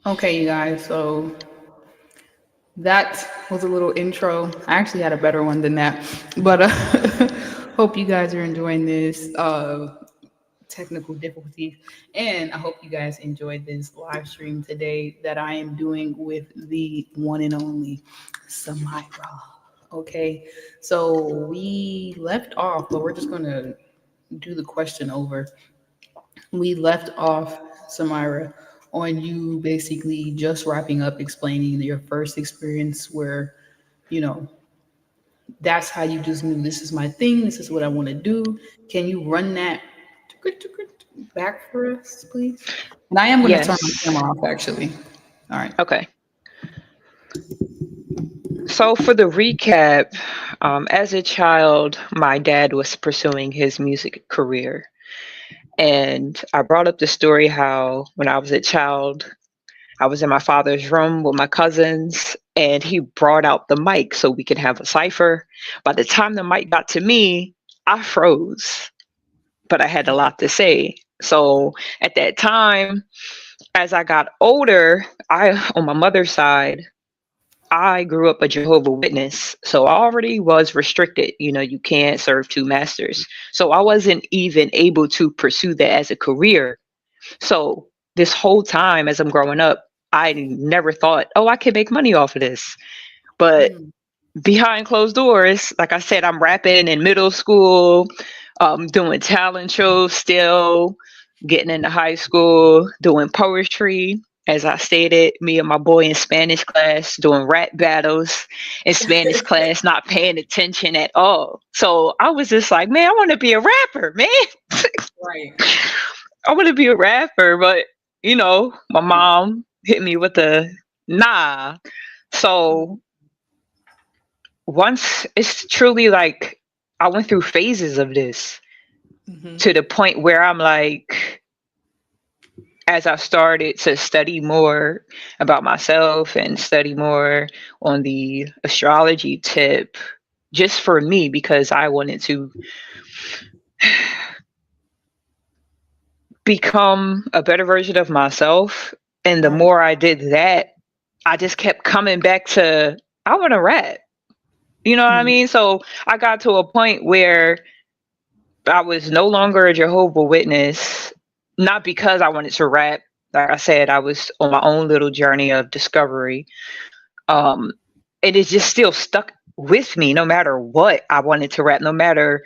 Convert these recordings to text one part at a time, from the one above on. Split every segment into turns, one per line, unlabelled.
Okay, you guys. So that was a little intro. I actually had a better one than that, but hope you guys are enjoying this. Technical difficulties. And I hope you guys enjoyed this live stream today that I am doing with the one and only Samira. Okay, so we left off, but we're just going to do the question over. We left off, Samira, on you basically just wrapping up explaining your first experience where, you know, that's how you just knew this is my thing, this is what I want to do. Can you run that back for us, please? And I am going to turn my
Yes.
camera off, actually. All right.
Okay. So for the recap, as a child, my dad was pursuing his music career. And I brought up the story how when I was a child, I was in my father's room with my cousins, and he brought out the mic so we could have a cipher. By the time the mic got to me, I froze, but I had a lot to say. So at that time, as I got older, on my mother's side, I grew up a Jehovah Witness, so I already was restricted. You can't serve two masters. So I wasn't even able to pursue that as a career. So this whole time as I'm growing up, I never thought, oh, I can make money off of this. But
Mm,
behind closed doors, like I said, I'm rapping in middle school, doing talent shows still, getting into high school, doing poetry. As I stated, me and my boy in Spanish class doing rap battles in Spanish class, not paying attention at all. So I was just like, man, I want to be a rapper, man.
right.
I want to be a rapper, but my mom hit me with a nah. So once it's truly like I went through phases of this
Mm-hmm.
to the point where I'm like, as I started to study more about myself and study more on the astrology tip, just for me, because I wanted to become a better version of myself. And the
Right.
more I did that, I just kept coming back to, I want to rap. You know what I
Mm,
mean? So I got to a point where I was no longer a Jehovah Witness, not because I wanted to rap. Like I said, I was on my own little journey of discovery. Um, it is just still stuck with me no matter what. I wanted to rap, no matter,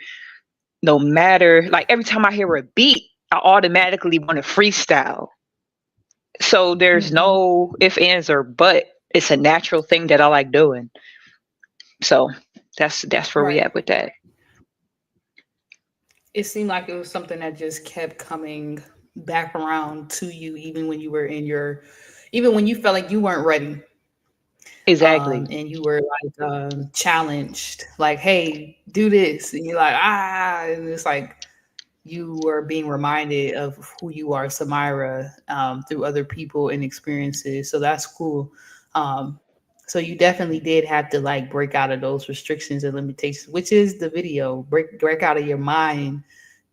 like every time I hear a beat, I automatically want to freestyle. So there's
mm-hmm.
no if, ands, or but. It's a natural thing that I like doing. So that's where we
Right.
at with that.
It seemed like it was something that just kept coming back around to you, even when you were in your, even when you felt like you weren't ready.
Exactly.
And you were like challenged, like, "Hey, do this," and you're like, "Ah," and it's like you were being reminded of who you are, Samira, through other people and experiences. So that's cool. Um, so you definitely did have to like break out of those restrictions and limitations, which is the video. Break out of your mind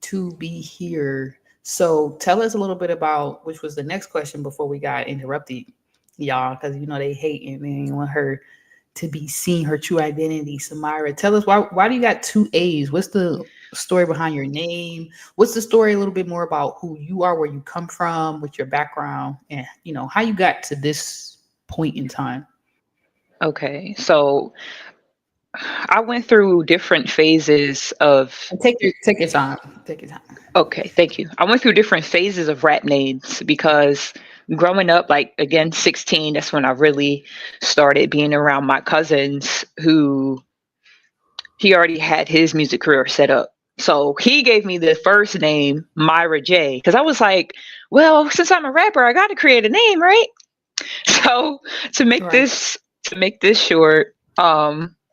to be here. So tell us a little bit about which was the next question before we got interrupted, y'all, because you know they hate and they want her to be seen her true identity. Samira, tell us why do you got two A's? What's the story behind your name? What's the story a little bit more about who you are, where you come from, with your background, and you know how you got to this point in time?
Okay. So I went through different phases of.
And take your time. Take your time.
Okay, thank you. I went through different phases of rap names because growing up, like again, 16, that's when I really started being around my cousins who he already had his music career set up. So he gave me the first name, Myra J, because I was like, well, since I'm a rapper, I got to create a name, right? So to make
Right.
this to make this short,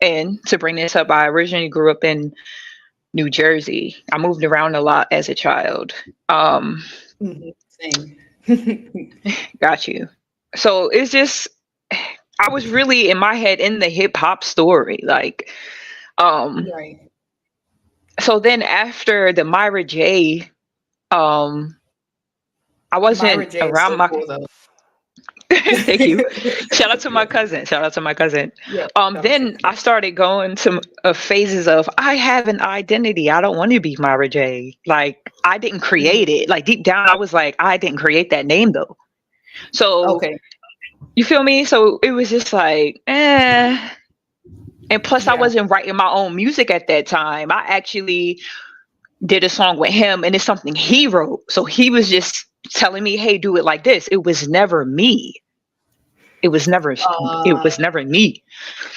and to bring this up, I originally grew up in New Jersey. I moved around a lot as a child. Um,
Mhm. Same.
got you. So it's just I was really in my head in the hip hop story. Like, um,
Right.
so then after the Myra J, um, I
Myra
wasn't
J is
around
so
my
cool though.
Thank you. Shout out to my cousin. Shout out to my cousin.
Yeah.
Then I started going to phases of I have an identity. I don't want to be Myra J. Like I didn't create it. Like deep down, I was like, I didn't create that name though. So
Okay.
you feel me? So it was just like, eh. And plus, I
Yeah.
wasn't writing my own music at that time. I actually did a song with him, and it's something he wrote. So he was just telling me, "Hey, do it like this." It was never me. It was never. It was
Uh,
never me.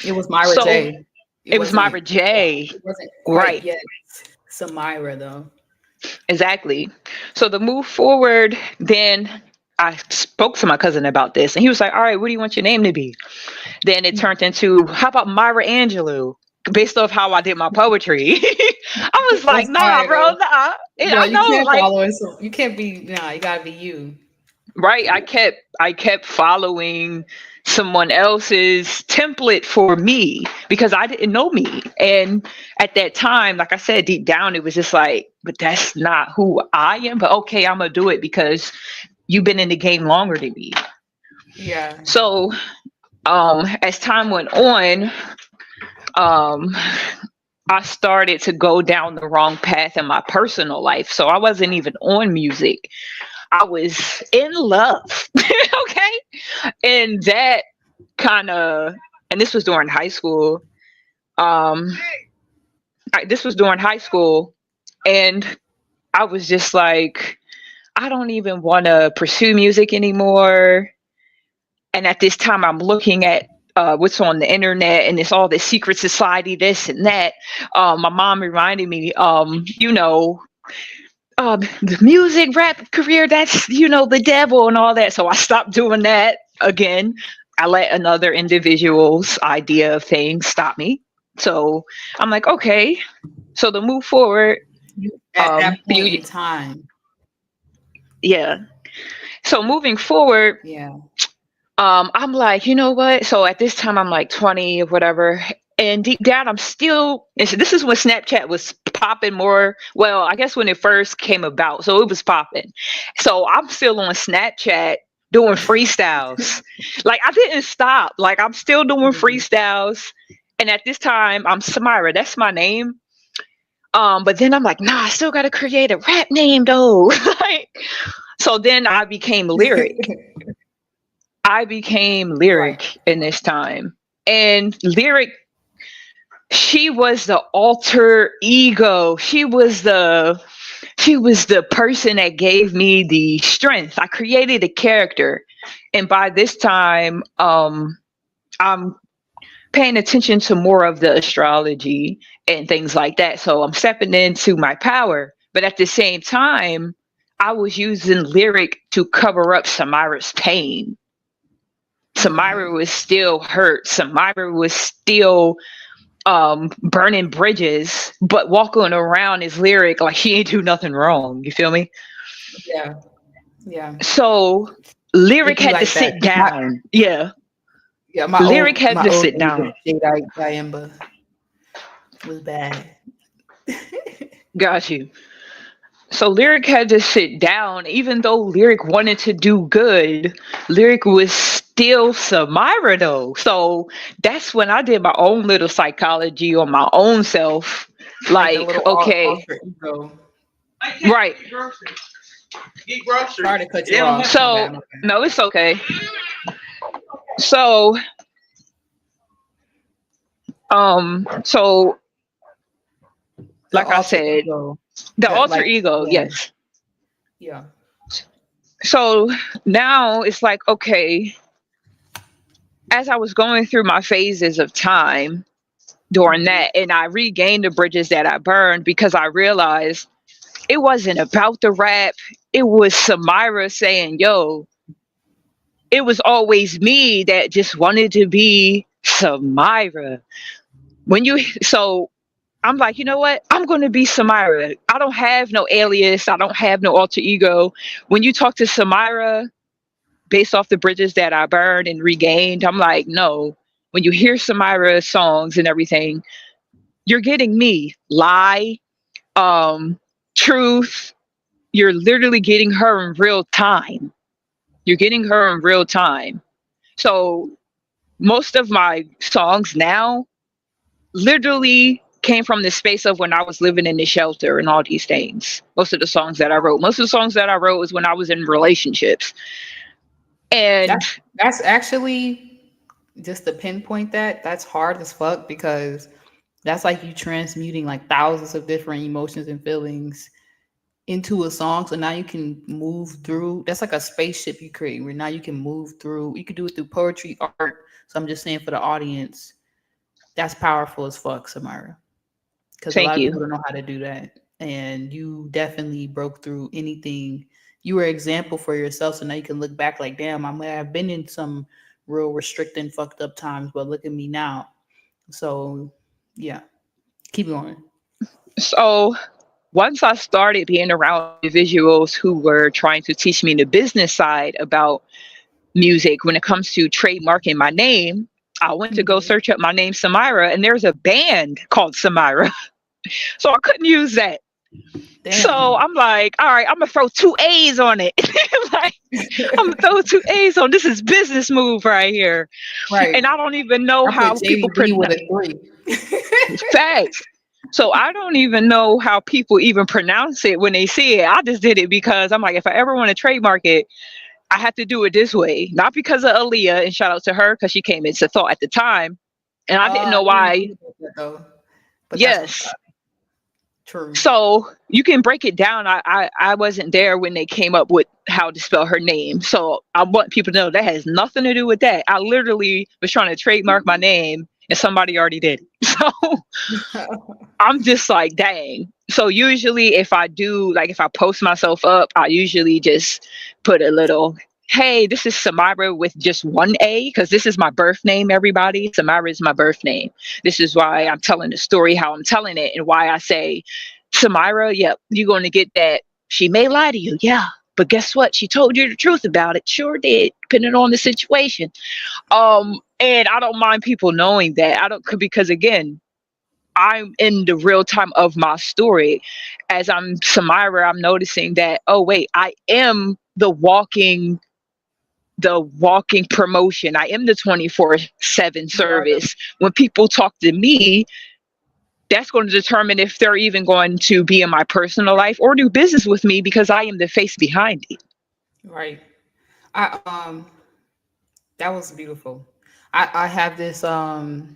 it was Myra
So
J.
it was Myra
Yeah,
J.
it wasn't quite
Right.
yet Samira though.
Exactly. So the move forward, then I spoke to my cousin about this, and he was like, "All right, what do you want your name to be?" Then it turned into, "How about Myra Angelou?" Based off how I did my poetry. I was like,
That's
"Nah,
fire
bro,
though.
nah." And
No,
I
you
know,
can't
like,
follow it. So you can't be. Nah, you gotta be you.
right. I kept following someone else's template for me because I didn't know me. And at that time, like I said, deep down it was just like, but that's not who I am. But okay, I'm gonna do it because you've been in the game longer than me.
Yeah.
So as time went on, um I started to go down the wrong path in my personal life. So I wasn't even on music. I was in love. Okay. And that kind of, and this was during high school. Um, this was during high school. And I was just like, I don't even want to pursue music anymore. And at this time, I'm looking at what's on the internet, and it's all this secret society, this and that. My mom reminded me, the music rap career, that's, the devil and all that. So I stopped doing that again. I let another individual's idea of things stop me. So I'm like, okay. So to move forward,
At that point
you,
in time.
yeah. So moving forward,
Yeah.
I'm like, you know what? So at this time, I'm like 20 or whatever. And deep down, I'm still, and so this is when Snapchat was popping more. Well, I guess when it first came about. So it was popping. So I'm still on Snapchat doing freestyles. Like I didn't stop. Like I'm still doing
Mhm.
freestyles. And at this time, I'm Samira. That's my name. But then I'm like, nah, I still got to create a rap name though. Like, so then I became Lyric. I became
Right.
Lyric in this time. And Lyric, she was the alter ego. She was the person that gave me the strength. I created a character. And by this time, I'm paying attention to more of the astrology and things like that. So I'm stepping into my power. But at the same time, I was using Lyric to cover up Samira's pain. Samira
Mhm.
was still hurt. Samira was still burning bridges, but walking around is Lyric like she ain't do nothing wrong. You feel me?
Yeah. Yeah.
So
It
Lyric
be
had to
like that.
sit down. Yeah.
Yeah,
Lyric had
my
to
old
sit
agent,
down.
Jade Diamba, was bad.
Got you. So Lyric had to sit down, even though Lyric wanted to do good. Lyric was still Samira though. So that's when I did my own little psychology on my own self.
Like the
Like,
little
okay,
alter ego.
right.
Sorry to cut you off. My
So
bad. My
no, it's okay. So so
The
like I
alter
said,
ego.
the
That
alter
like
ego,
yeah.
yes.
Yeah.
So now it's like, okay, as I was going through my phases of time during
Mhm.
that, and I regained the bridges that I burned because I realized it wasn't about the rap. It was Samira saying, yo, it was always me that just wanted to be Samira. So I'm like, you know what? I'm going to be Samira. I don't have no alias. I don't have no alter ego. When you talk to Samira, based off the bridges that I burned and regained, I'm like, no. When you hear Samira's songs and everything, you're getting me. Lie, truth. You're literally getting her in real time. You're getting her in real time. So most of my songs now literally came from the space of when I was living in the shelter and all these things. Most of the songs that I wrote was when I was in relationships. And
That's actually just to pinpoint that. That's hard as fuck because that's like you transmuting like thousands of different emotions and feelings into a song. So now you can move through. That's like a spaceship you create where now you can move through. You can do it through poetry, art. So I'm just saying for the audience, that's powerful as fuck, Samira. Because a
thank
lot of people
you.
don't know how to do that. And you definitely broke through anything. You were an example for yourself. So now you can look back like, damn, I might have been in some real restricting, fucked up times, but look at me now. So yeah, keep going.
So once I started being around individuals who were trying to teach me the business side about music when it comes to trademarking my name, I went to go
Mhm.
search up my name, Samira, and there's a band called Samira. So I couldn't use that. So
Damn.
I'm like, all right, I'm gonna throw two A's on it. Like, I'm gonna throw two A's on this is business move right here.
Right.
And I don't even know
I put
how people
JDB with
pronounce
a 3.
facts. So I don't even know how people even pronounce it when they see it. I just did it because I'm like, if I ever want to trademark it, I have to do it this way. Not because of Aaliyah, and shout out to her because she came into thought at the time. And I didn't
I
know
didn't even
why.
think about that though. But that's what's
Yes.
up. True.
So you can break it down. I wasn't there when they came up with how to spell her name. So I want people to know that has nothing to do with that. I literally was trying to trademark my name and somebody already did it. So I'm just like, dang. So usually if I do, like if I post myself up, I usually just put a little, hey, this is Samira with just one A, because this is my birth name, everybody. Samira is my birth name. This is why I'm telling the story, how I'm telling it, and why I say, Samira, yep, you're going to get that. She may lie to you, yeah. But guess what? She told you the truth about it. Sure did, depending on the situation. And I don't mind people knowing that. I don't, because again, I'm in the real time of my story. As I'm Samira, I'm noticing that, oh wait, I am the walking promotion. I am the 24/7
You are
service. When people talk to me, that's going to determine if they're even going to be in my personal life or do business with me because I am the face behind it.
right. I that was beautiful. I have this that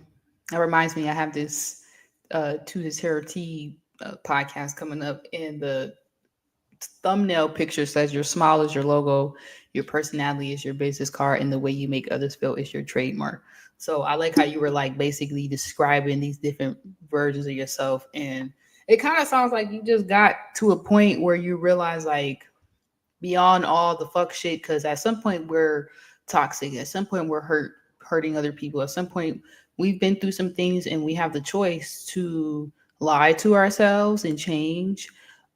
reminds me I have this to this Terror T podcast coming up, and the thumbnail picture says your smile is your logo, your personality is your business card, and the way you make others feel is your trademark. So I like how you were like basically describing these different versions of yourself, and it kind of sounds like you just got to a point where you realize like beyond all the fuck shit, because at some point we're toxic, at some point we're hurting other people, at some point we've been through some things and we have the choice to lie to ourselves and change,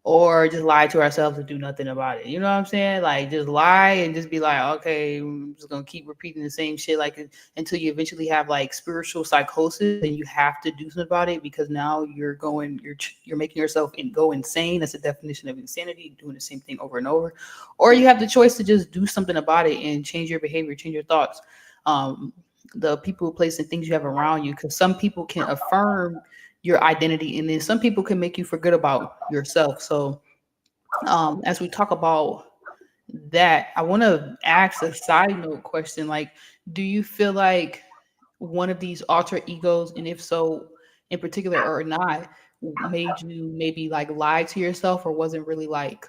or just lie to ourselves and do nothing about it. You know what I'm saying? Like just lie and just be like, okay, I'm just gonna keep repeating the same shit like until you eventually have like spiritual psychosis and you have to do something about it because now you're making yourself go insane. That's the definition of insanity, doing the same thing over and over. Or you have the choice to just do something about it and change your behavior, change your thoughts. Um, the people, place, and things you have around you, because some people can affirm your identity and then some people can make you forget about yourself. So as we talk about that, I want to ask a side note question. Like, do you feel like one of these alter egos, and if so, in particular or not, made you maybe like lie to yourself, or wasn't really like,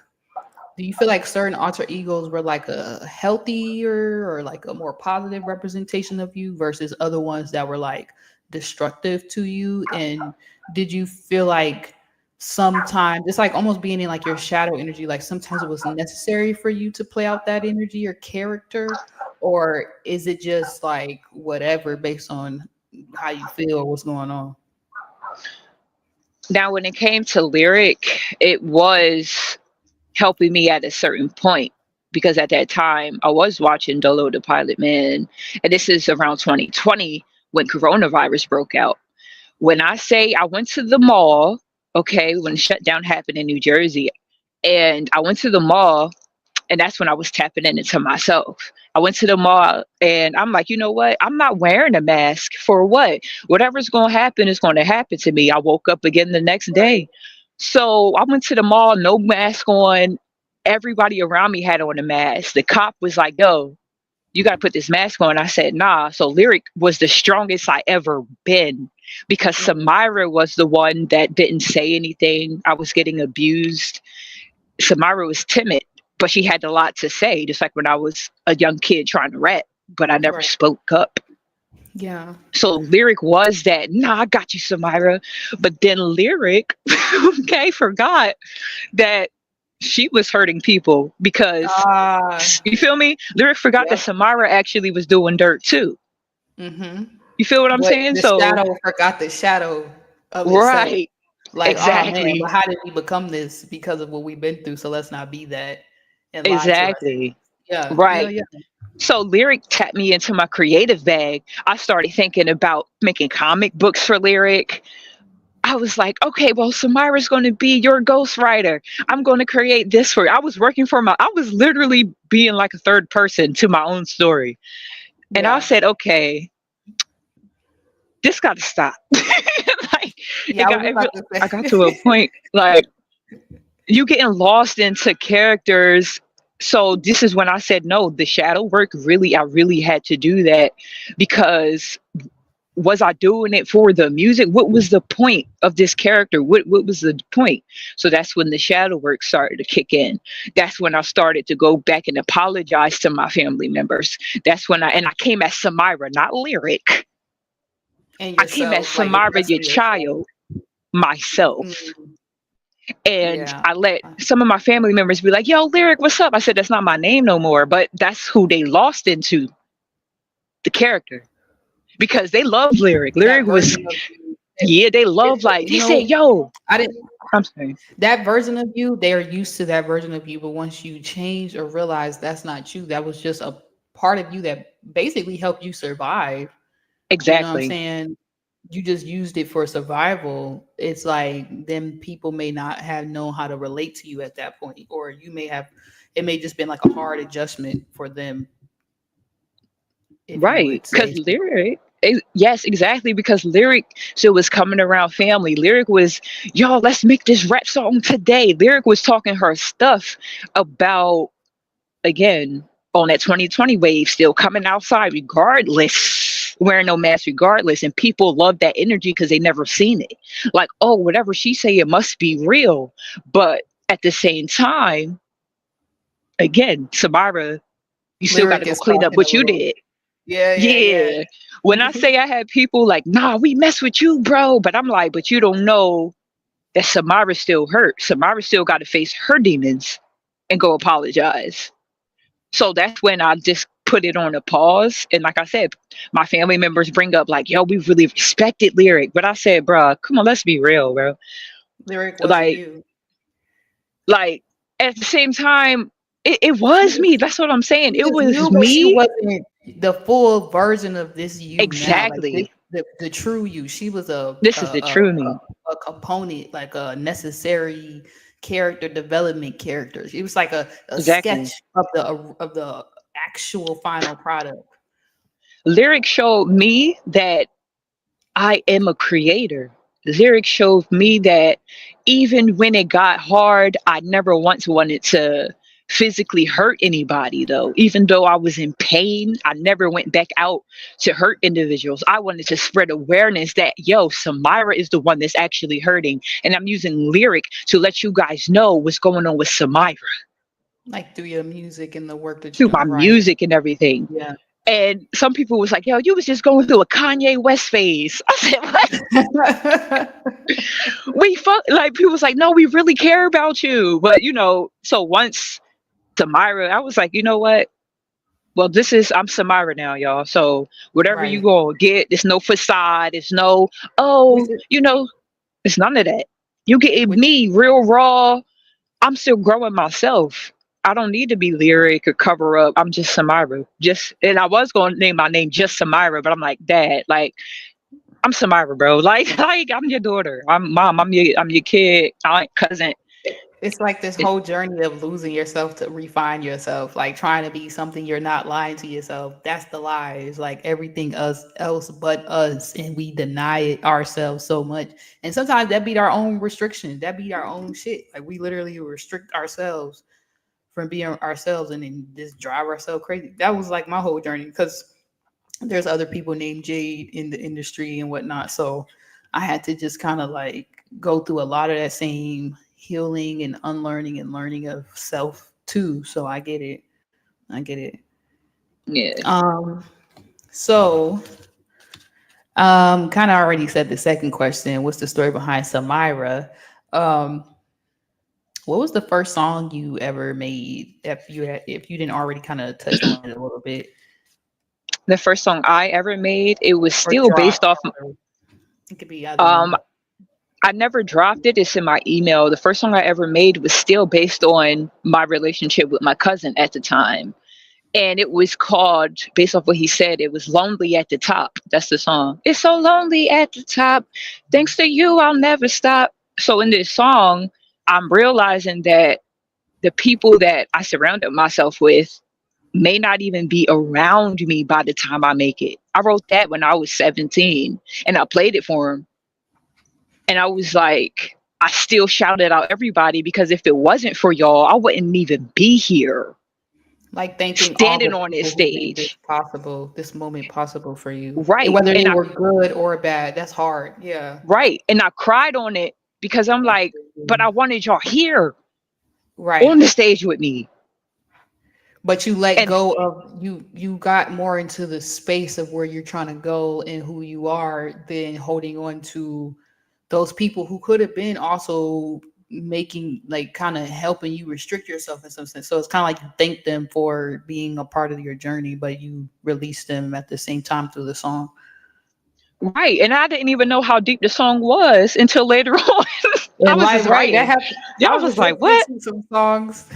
do you feel like certain alter egos were like a healthier or like a more positive representation of you versus other ones that were like destructive to you? And did you feel like sometimes it's like almost being in like your shadow energy, like sometimes it was necessary for you to play out that energy or character? Or is it just like whatever based on how you feel or what's going on?
Now, when it came to lyric, it was helping me at a certain point because at that time I was watching Dolo the Pilot Man, and this is around 2020 when coronavirus broke out. When I say I went to the mall, okay, when the shutdown happened in New Jersey, and I went to the mall And that's when I was tapping into myself. I went to the mall and I'm like, you know what? I'm not wearing a mask for what? Whatever's going to happen is going to happen to me. I woke up again the next day. So I went to the mall, no mask on. Everybody around me had on a mask. The cop was like, yo, you got to put this mask on. I said, nah. So Lyric was the strongest I ever been because Samira was the one that didn't say anything. I was getting abused. Samira was timid, but she had a lot to say, just like when I was a young kid trying to rap, but I never
Right.
spoke up.
Yeah.
So Lyric was that, nah, I got you, Samira. But then Lyric, okay, forgot that she was hurting people because
Ah.
you feel me? Lyric forgot that
Yep.
Samira actually was doing dirt too.
Mm-hmm.
You feel what I'm
But
saying?
the
So
shadow forgot the shadow of itself.
right,
Like, oh man, but
exactly,
how did we become this because of what we've been through? So let's not be that and lie to us.
exactly.
Yeah, yeah,
Right.
yeah.
So Lyric tapped me into my creative bag. I started thinking about making comic books for Lyric. I was like, okay, well, Samira's going to be your ghostwriter. I'm going to create this for you. I was literally being like a third person to my own story. And I
Yeah.
said, okay, this got to stop. Like,
Yeah, I was about to
I got
say.
to a point, like, you getting lost into characters. So this is when I said, no, the shadow work really, I really had to do that because was I doing it for the music? What was the point of this character? What was the point? So that's when the shadow work started to kick in. That's when I started to go back and apologize to my family members. That's when I came as Samira, not Lyric.
And
I came as
yourself, like
Samira, your
addressing yourself.
child, myself.
Mm,
And
yeah.
I let some of my family members be like, yo, Lyric, what's up? I said, that's not my name no more. But that's who they lost into, the character. Because they love Lyric. Lyric
That
was,
version of you.
yeah, they love, like,
You
they said,
know,
yo,
I didn't
I'm sorry.
that version of you, they're used to that version of you, but once you change or realize that's not you, that was just a part of you that basically helped you survive. You know what I'm
Exactly.
saying? You just used it for survival. It's like then people may not have known how to relate to you at that point, or you may have it may just been like a hard adjustment for them, if you
Right.
would
Because
say.
Lyric, yes, exactly. Because Lyric still was coming around family. Lyric was, y'all, let's make this rap song today. Lyric was talking her stuff about, again, on that 2020 wave, still coming outside regardless, wearing no mask regardless. And people love that energy because they never seen it. Like, oh, whatever she say, it must be real. But at the same time, again, Samara, you still got to
Lyric
go
is
clean up
talking a
what you
little.
did.
Yeah, yeah,
Yeah. When I
yeah.
say I had people like, nah, we mess with you, bro. But I'm like, but you don't know that Samara still hurt. Samara still got to face her demons and go apologize. So that's when I just put it on a pause. And like I said, my family members bring up like, yo, we really respected Lyric. But I said, bro, come on, let's be real, bro.
Lyric wasn't
Like,
you.
like at the same time, it was me. That's what I'm saying.
She
It
was
was
you, but she
me.
wasn't the full version of this you now. Like this,
Exactly.
the true you. She was
This is the true me.
a component, like a necessary character development character. It was like a sketch
Exactly.
of the actual final product.
Lyric showed me that I am a creator. Lyric showed me that even when it got hard, I never once wanted to physically hurt anybody, though. Even though I was in pain, I never went back out to hurt individuals. I wanted to spread awareness that, yo, Samira is the one that's actually hurting. And I'm using Lyric to let you guys know what's going on with Samira
Like through your music and the work that
through
you're
my
doing, right?
music and everything.
Yeah.
And some people was like, yo, you was just going through a Kanye West phase. I said, what? We fuck, like, people was like, no, we really care about you. But so once Samira, I was like, you know what? Well, I'm Samira now, y'all. So whatever you
Right.
gonna get, it's no facade, it's no,
Which
oh,
is
it's none of that. You get
which
me real raw. I'm still growing myself. I don't need to be lyric or cover up. I'm just Samira. And I was gonna name my name just Samira, but I'm like, Dad, like, I'm Samira, bro. Like I'm your daughter. I'm mom. I'm your kid, aunt, cousin.
It's like this
It,
whole journey of losing yourself to refine yourself, like trying to be something you're not, lying to yourself. That's the lie. It's like everything else but us, and we deny it ourselves so much. And sometimes that beat our own restriction. That beat our own shit. Like we literally restrict ourselves from being ourselves, and then just drive ourselves crazy. That was like my whole journey because there's other people named Jade in the industry and whatnot. So I had to just kind of like go through a lot of that same healing and unlearning and learning of self too. So I get it. I get it.
yeah.
Um, so kind of already said the second question. What's the story behind Samira? Um, what was the first song you ever made? If you didn't already kind of touch on it a little bit
The first song I ever made, it was
or
still based
dropped,
off.
it could be either
Um,
one.
I never dropped it. It's in my email. The first song I ever made was still based on my relationship with my cousin at the time. And it was called, based off what he said, it was Lonely at the Top. That's the song. It's so lonely at the top. Thanks to you, I'll never stop. So in this song, I'm realizing that the people that I surrounded myself with may not even be around me by the time I make it. I wrote that when I was 17 and I played it for him. And I was like, I still shouted out everybody because if it wasn't for y'all, I wouldn't even be here
Like thanking all
standing
the
on this
people who made this
stage.
possible, this moment possible for you. And
Right.
whether
And
they
I
were good or bad, that's hard. Yeah.
right. And I cried on it because I'm like, but I wanted y'all here
Right.
on the stage with me.
But you let
And
go of you got more into the space of where you're trying to go and who you are than holding on to those people who could have been also making like kind of helping you restrict yourself in some sense. So it's kind of like you thank them for being a part of your journey, but you release them at the same time through the song.
right. And I didn't even know how deep the song was until later on. I
And
was
like,
just
right, that
writing.
happened.
Yeah,
I
I
was
was
just
like,
listening
what?
to some songs.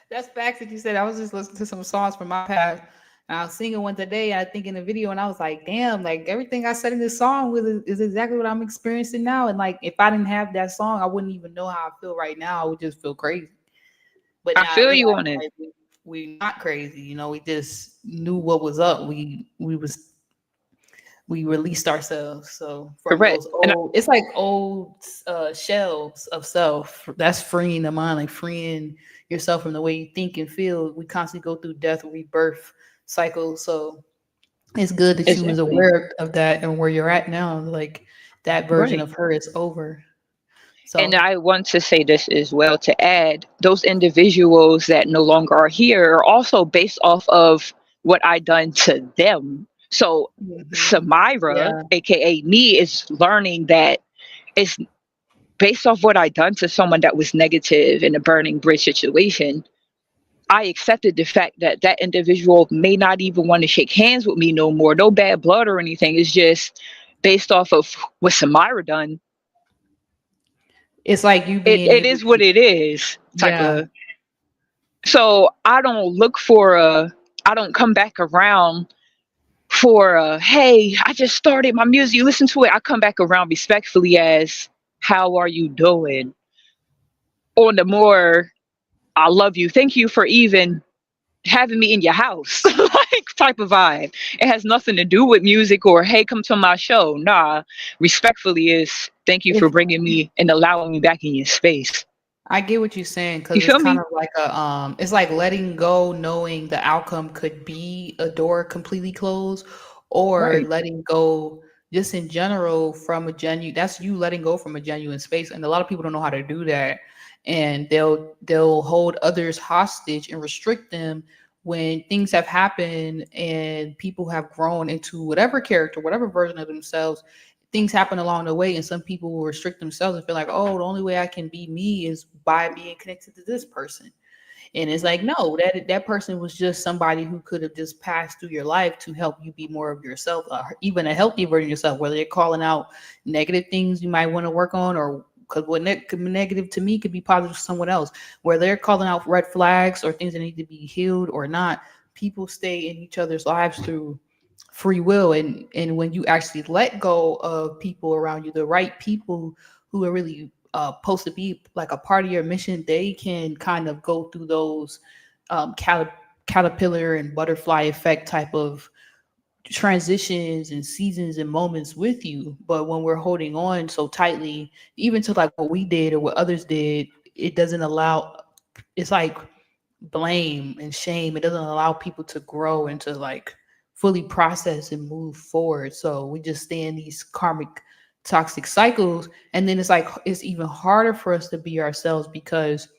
That's facts that you said. I was just listening to some songs from my past. And I was singing one today, I think in the video, and I was like, damn, like everything I said in this song is exactly what I'm experiencing now. And like, if I didn't have that song, I wouldn't even know how I feel right now. I would just feel crazy. But
I
now I
feel
realize
you on it.
like we not crazy, you know, we just knew what was up. We released ourselves. So from
Correct.
those
And
old, it's like old shells of self. That's freeing the mind, like freeing yourself from the way you think and feel. We constantly go through death, rebirth cycles. So it's good that you was
exactly.
aware of that and where you're at now. Like that version
Right.
of her is over.
And
So
I want to say this as well to add those individuals that no longer are here are also based off of what I done to them. So
mhm.
Samira,
Yeah,
aka me, is learning that it's based off what I done to someone that was negative in a burning bridge situation. I accepted the fact that that individual may not even want to shake hands with me no more. No bad blood or anything. It's just based off of what Samira done.
it's like you
It
being
it
able
is what
to.
it is type
Yeah,
of. So I don't look for a. I don't come back around for a. Hey, I just started my music. You listen to it. I come back around respectfully as, how are you doing? On the more, I love you. Thank you for even having me in your house, like type of vibe. It has nothing to do with music or hey, come to my show. Nah, respectfully is thank you for
it's
bringing me and allowing me back in your space.
I get what you're saying
You
because it's
feel
kind
me?
of like it's like letting go, knowing the outcome could be a door completely closed, or
Right.
letting go just in general from a genuine. That's you letting go from a genuine space, and a lot of people don't know how to do that, and they'll hold others hostage and restrict them when things have happened and people have grown into whatever character, whatever version of themselves. Things happen along the way, and some people will restrict themselves and feel like, oh, the only way I can be me is by being connected to this person. And it's like, no, that person was just somebody who could have just passed through your life to help you be more of yourself, even a healthy version of yourself, whether they're calling out negative things you might want to work on, or because what could be negative to me could be positive to someone else, where they're calling out red flags or things that need to be healed or not. People stay in each other's lives through free will, and when you actually let go of people around you, the right people who are really supposed to be like a part of your mission, they can kind of go through those caterpillar and butterfly effect type of transitions and seasons and moments with you. But when we're holding on so tightly, even to like what we did or what others did, it doesn't allow, it's like blame and shame. It doesn't allow people to grow and to like fully process and move forward. So we just stay in these karmic toxic cycles. And then it's like, it's even harder for us to be ourselves because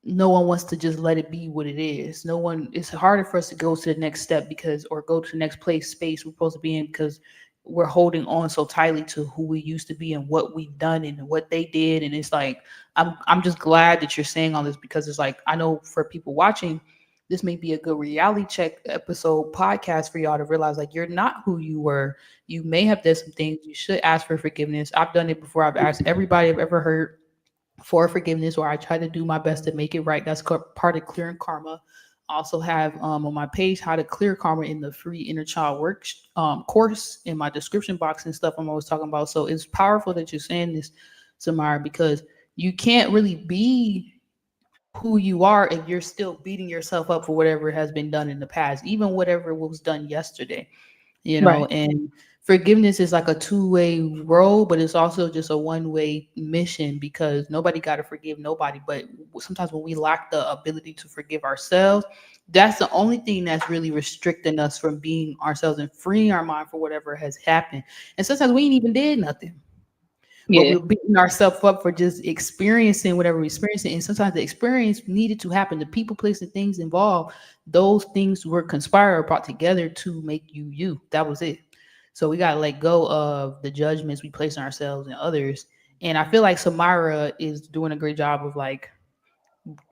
no one wants to just let it be what it is. No one, it's harder for us to go to the next step because, or go to the next place, space we're supposed to be in because we're holding on so tightly to who we used to be and what we've done and what they did. And it's like, I'm just glad that you're saying all this because it's like, I know for people watching, this may be a good reality check episode podcast for y'all to realize like you're not who you were. You may have done some things. You should ask for forgiveness. I've done it before. I've asked everybody I've ever heard for forgiveness, or I try to do my best to make it right. That's part of clearing karma. I also have on my page how to clear karma in the free inner child work course in my description box and stuff I'm always talking about. So it's powerful that you're saying this, Samara, because you can't really be who you are if you're still beating yourself up for whatever has been done in the past, even whatever was done yesterday, you know.
Right.
And forgiveness is like a two-way road, but it's also just a one-way mission because nobody got to forgive nobody. But sometimes when we lack the ability to forgive ourselves, that's the only thing that's really restricting us from being ourselves and freeing our mind for whatever has happened. And sometimes we ain't even did nothing, but
Yeah.
we're beating ourselves up for just experiencing whatever we're experiencing. And sometimes the experience needed to happen. The people, place, and things involved, those things were conspired, brought together to make you you. That was it. So we got to let go of the judgments we place on ourselves and others. And I feel like Samara is doing a great job of like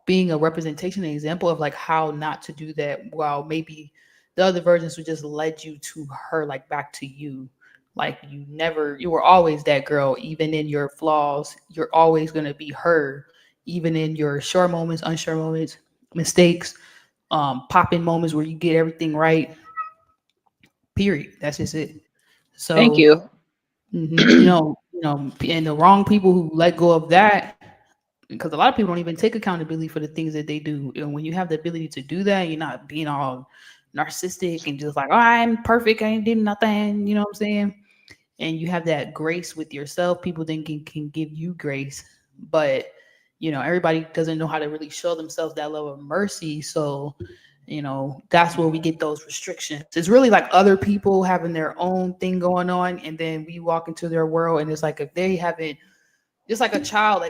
being a representation and example of like how not to do that, while maybe the other versions would just led you to her, like back to you. Like you were always that girl, even in your flaws. You're always going to be her, even in your sure moments, unsure moments, mistakes, popping moments where you get everything right. Period. That's just it.
Thank
So,
you.
and the wrong people who let go of that, because a lot of people don't even take accountability for the things that they do. And when you have the ability to do that, you're not being all narcissistic and just like, oh, I'm perfect, I ain't did nothing. You know what I'm saying? And you have that grace with yourself. People then can give you grace, but everybody doesn't know how to really show themselves that level of mercy. So that's where we get those restrictions. It's really like other people having their own thing going on, and then we walk into their world, and it's like if they haven't, just like a child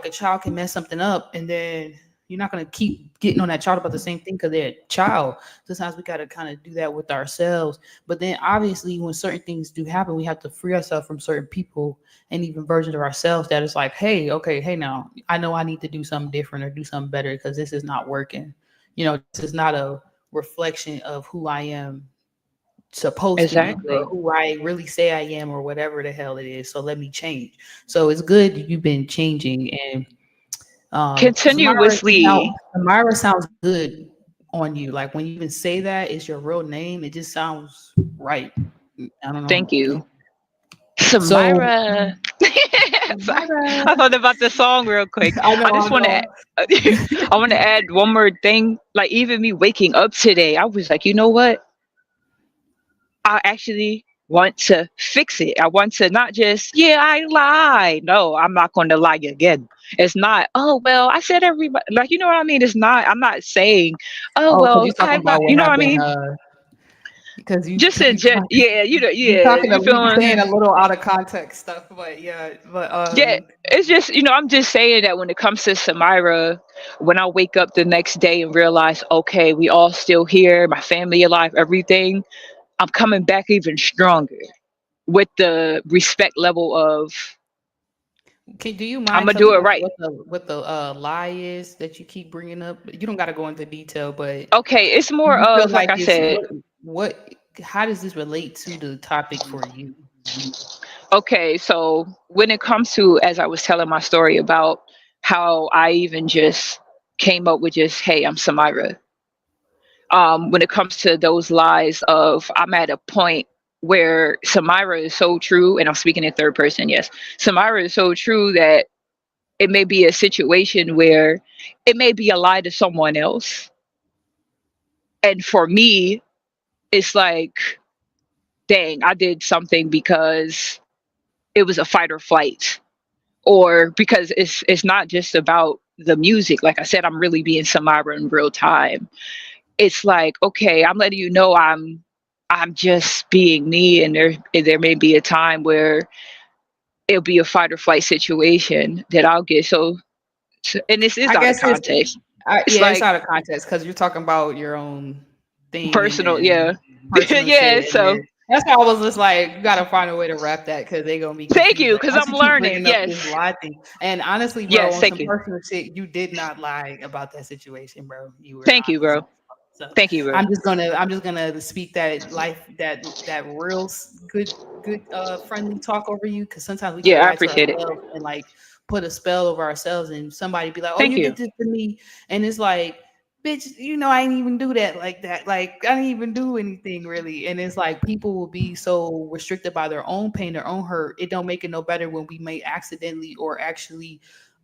can mess something up, and then you're not going to keep getting on that child about the same thing because they're a child. Sometimes we got to kind of do that with ourselves. But then obviously when certain things do happen, we have to free ourselves from certain people and even versions of ourselves that is like, hey, okay, hey, now I know I need to do something different or do something better because this is not working. This is not a reflection of who I am supposed to be or
Exactly.
who I really say I am or whatever the hell it is. So let me change. So it's good that you've been changing. And
Continuously.
Samira sounds good on you. Like when you even say that it's your real name, it just sounds right. I don't
Thank
know.
you.
So
Samira. Sorry.
Samira,
I thought about the song real quick.
I
I
know,
just
I
want to
know.
I want to add one more thing. Like even me waking up today, I was like, you know what? I actually want to fix it. I want to not just, yeah, I lied. No, I'm not going to lie again. It's not, oh, well, I said everybody, like, you know what I mean? It's not, I'm not saying, oh,
Oh, because
well,
you're talking
lied.
about
You
what
know what I
happened.
mean?
Because
Just a, yeah,
you
yeah,
talking,
you feel
you saying
me?
a little out of context stuff, but yeah, but
Yeah, it's just, I'm just saying that when it comes to Samira, when I wake up the next day and realize, okay, we all still here, my family alive, everything, I'm coming back even stronger with the respect level of
do you
I'm
mind
gonna do
telling
it
us
right.
what the lie is that you keep bringing up? You don't got to go into detail, but
Okay, it's
do
more
you feel
of like
like
I
it's
said.
what how does this relate to the topic for you?
Okay, so when it comes to as I was telling my story about how I even just came up with just hey, I'm Samira. When it comes to those lies of I'm at a point where Samira is so true, and I'm speaking in third person. Yes, Samira is so true that it may be a situation where it may be a lie to someone else. And for me, it's like, dang, I did something because it was a fight or flight, or because it's not just about the music. Like I said, I'm really being Samira in real time. It's like, okay, I'm letting you know I'm just being me, and there may be a time where it'll be a fight or flight situation that I'll get. And this is
I
out of
guess it's
context. It's
yeah, it's
like
out of context because you're talking about your own thing and
personal, yeah.
then personal
Yeah,
shit, and
so
then that's why I was just like, you gotta find a way to wrap that because they gonna be
thank
confused.
you,
Like
because
once
I'm
you keep
learning.
bringing up this
Yes.
lie thing, and honestly, bro,
Yes,
on
thank
some
you.
personal shit, you did not lie about that situation, bro. You were
Thank you,
honest.
bro.
So
Thank you, bro.
I'm just gonna speak that life that real good friendly talk over you because sometimes we can
Yeah, I
lie to
appreciate it.
ourselves and like put a spell over ourselves and somebody be like, oh,
Thank
you
you.
did this to me, and it's like, bitch, you know I didn't even do that like that. Like I didn't even do anything really. And it's like people will be so restricted by their own pain, their own hurt. It don't make it no better when we may accidentally or actually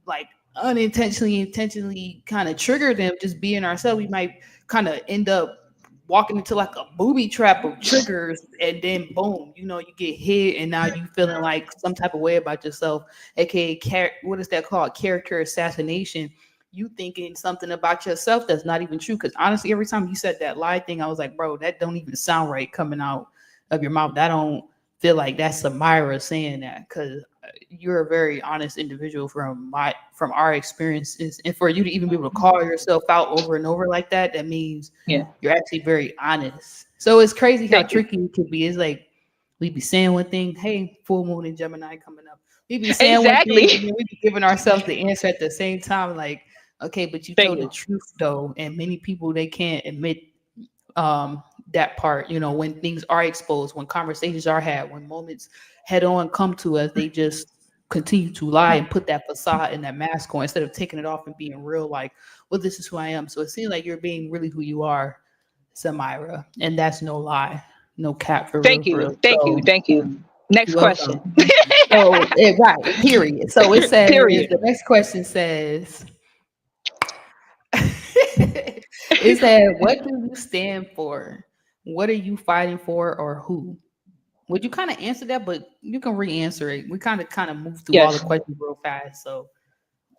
like unintentionally, intentionally kind of trigger them just being ourselves. We might kind of end up walking into like a booby trap of triggers and then boom, you know, you get hit and now you feeling like some type of way about yourself, aka what is that called, character assassination. You thinking something about yourself that's not even true. Because honestly, every time you said that lie thing, I was like, bro, that don't even sound right coming out of your mouth. That don't feel like that's Samira saying that. Because you're a very honest individual from our experiences, and for you to even be able to call yourself out over and over like that, that means
Yeah.
you're actually very honest. So it's crazy how
Thank you.
tricky it could be. It's like we be saying one thing, hey, full moon in Gemini coming up. We be saying one thing
Exactly.
and then we be giving ourselves the answer at the same time. Like, okay, but you
Thank
told the
you.
truth though, and many people they can't admit that part. You know, when things are exposed, when conversations are had, when moments head on come to us, they just continue to lie and put that facade and that mask on instead of taking it off and being real. Like, well, this is who I am. So it seems like you're being really who you are, Samira, and that's no lie, no cap for real,
Thank
for
you.
real.
Thank you.
So
Thank you. Next
you're
question.
welcome. So right, period. So it says
Period.
the next question says it said, what do you stand for? What are you fighting for or who? Would you kind of answer that, but you can re-answer it. We kind of move through all the
Yes.
questions real fast. So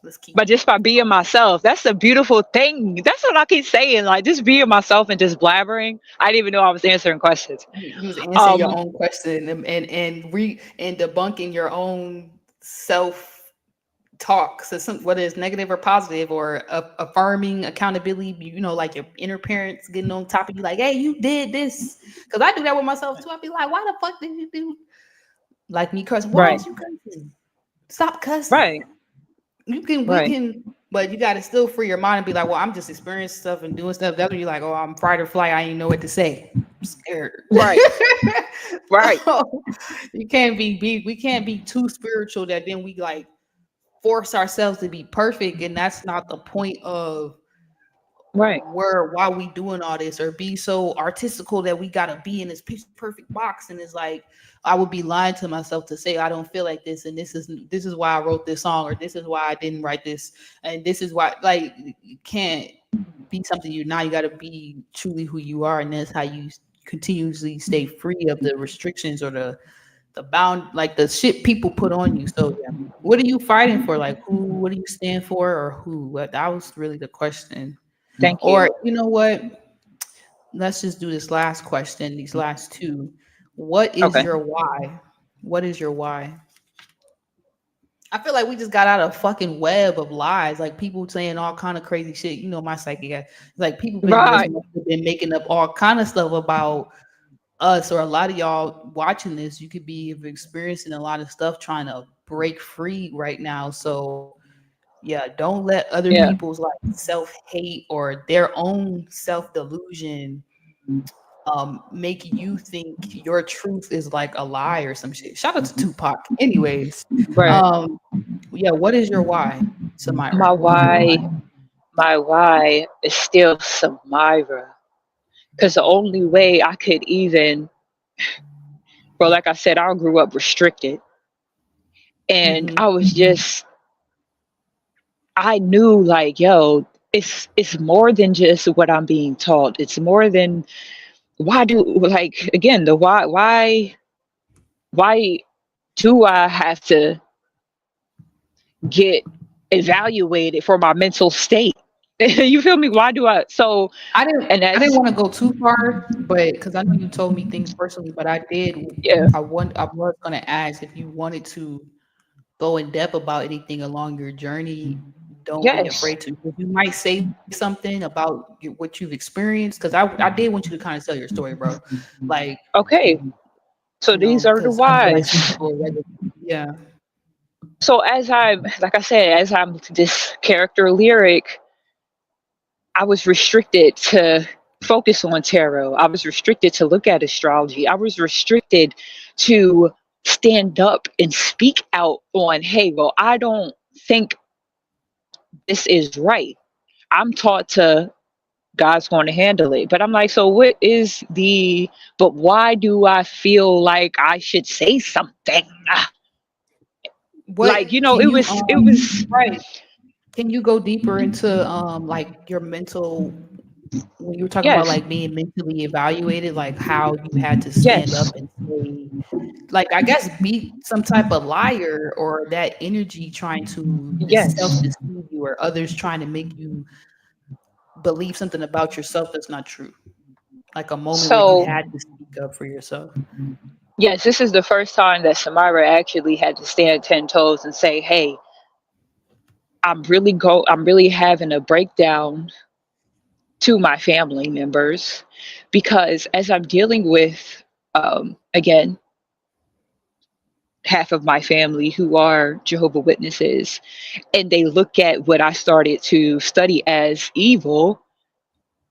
let's keep
But just by being myself, that's the beautiful thing. That's what I keep saying. Like just being myself and just blabbering. I didn't even know I was answering questions.
you was answering your
Um,
own question and debunking your own self talk. So whether it's negative or positive or affirming accountability, you know, like your inner parents getting on top of you, like, hey, you did this. Because I do that with myself too. I'd be like, why the fuck did you do like me cuss? Why
right.
is you cussing? Stop cussing.
Right.
We
Right.
can, but you got to still free your mind and be like, well, I'm just experiencing stuff and doing stuff. That's when you're like, oh, I'm fight or flight. I ain't know what to say. I'm scared.
Right. Right.
So, you can't we can't be too spiritual that then we like force ourselves to be perfect, and that's not the point of
Right.
why we doing all this, or be so artistical that we gotta be in this picture perfect box. And it's like I would be lying to myself to say I don't feel like this, and this is why I wrote this song, or this is why I didn't write this, and this is why. Like, you can't be something you're not. You got to be truly who you are, and that's how you continuously stay free of the restrictions or the bound, like the shit people put on you. So yeah, what are you fighting for? Like, who? What do you stand for, or who? What, that was really the question.
Thank
Or
you.
you know what? Let's just do this last question. These last two. What is
Okay.
your why? What is your why? I feel like we just got out of a fucking web of lies, like people saying all kind of crazy shit. You know, my psyche got like people
Right.
been making up all kind of stuff about us, or a lot of y'all watching this. You could be experiencing a lot of stuff trying to break free right now. So yeah, don't let other
Yeah.
people's like self-hate or their own self-delusion make you think your truth is like a lie or some shit. Shout out to Tupac. Anyways,
Right.
um, yeah, what is your why,
My
Samira? What is your
why,
why?
my why is still Samira. Because the only way I could even, bro, like I said, I grew up restricted. And
Mm-hmm.
I was just I knew like, yo, it's more than just what I'm being taught. It's more than why do like again the why do I have to get evaluated for my mental state? You feel me? Why do I so and
I didn't
that's
want to go too far, but because I know you told me things personally, but I did.
yeah,
I was gonna ask if you wanted to go in depth about anything along your journey. Don't be
yes.
afraid to. 'Cause you might say something about what you've experienced. Because I did want you to kind of tell your story, bro. Like,
Okay. So these are the
because I feel like some
whys.
people are ready. Yeah.
So as I'm like I said, as I'm this character lyric, I was restricted to focus on tarot. I was restricted to look at astrology. I was restricted to stand up and speak out on, hey, well, I don't think this is right. I'm taught to God's going to handle it. But I'm like, so what is the, but why do I feel like I should say something? Like,
What
it
can you
was,
right? Can you go deeper into like your mental when you were talking about
yes,
like being mentally evaluated, like how you had to stand
yes,
up and say, like I guess be some type of liar or that energy trying to self
yes.
deceive you or others trying to make you believe something about yourself that's not true. Like a moment where you
So,
had to speak up for yourself.
yes, this is the first time that Samira actually had to stand 10 toes and say, hey, I'm really having a breakdown to my family members because as I'm dealing with, again, half of my family who are Jehovah Witnesses, and they look at what I started to study as evil,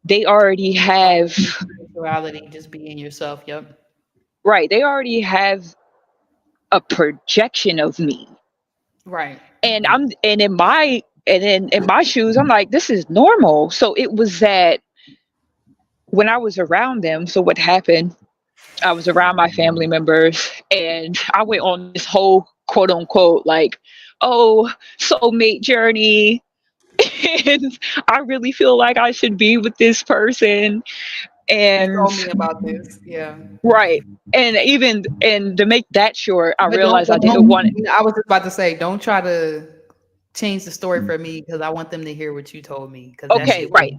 they already
Like
have,
spirituality, just being yourself. Yep.
right, they already have a projection of me.
Right.
And in my shoes, I'm like, this is normal. So it was that when I was around them, so what happened, I was around my family members and I went on this whole quote unquote like, oh, soulmate journey. And I really feel like I should be with this person.
You
And
told me about this. Yeah.
right. And to make that short, I
But don't,
realized I
but
didn't want it.
don't, I was just about to say, don't try to change the story for me because I want them to hear what you told me because that
Okay,
shit was
right.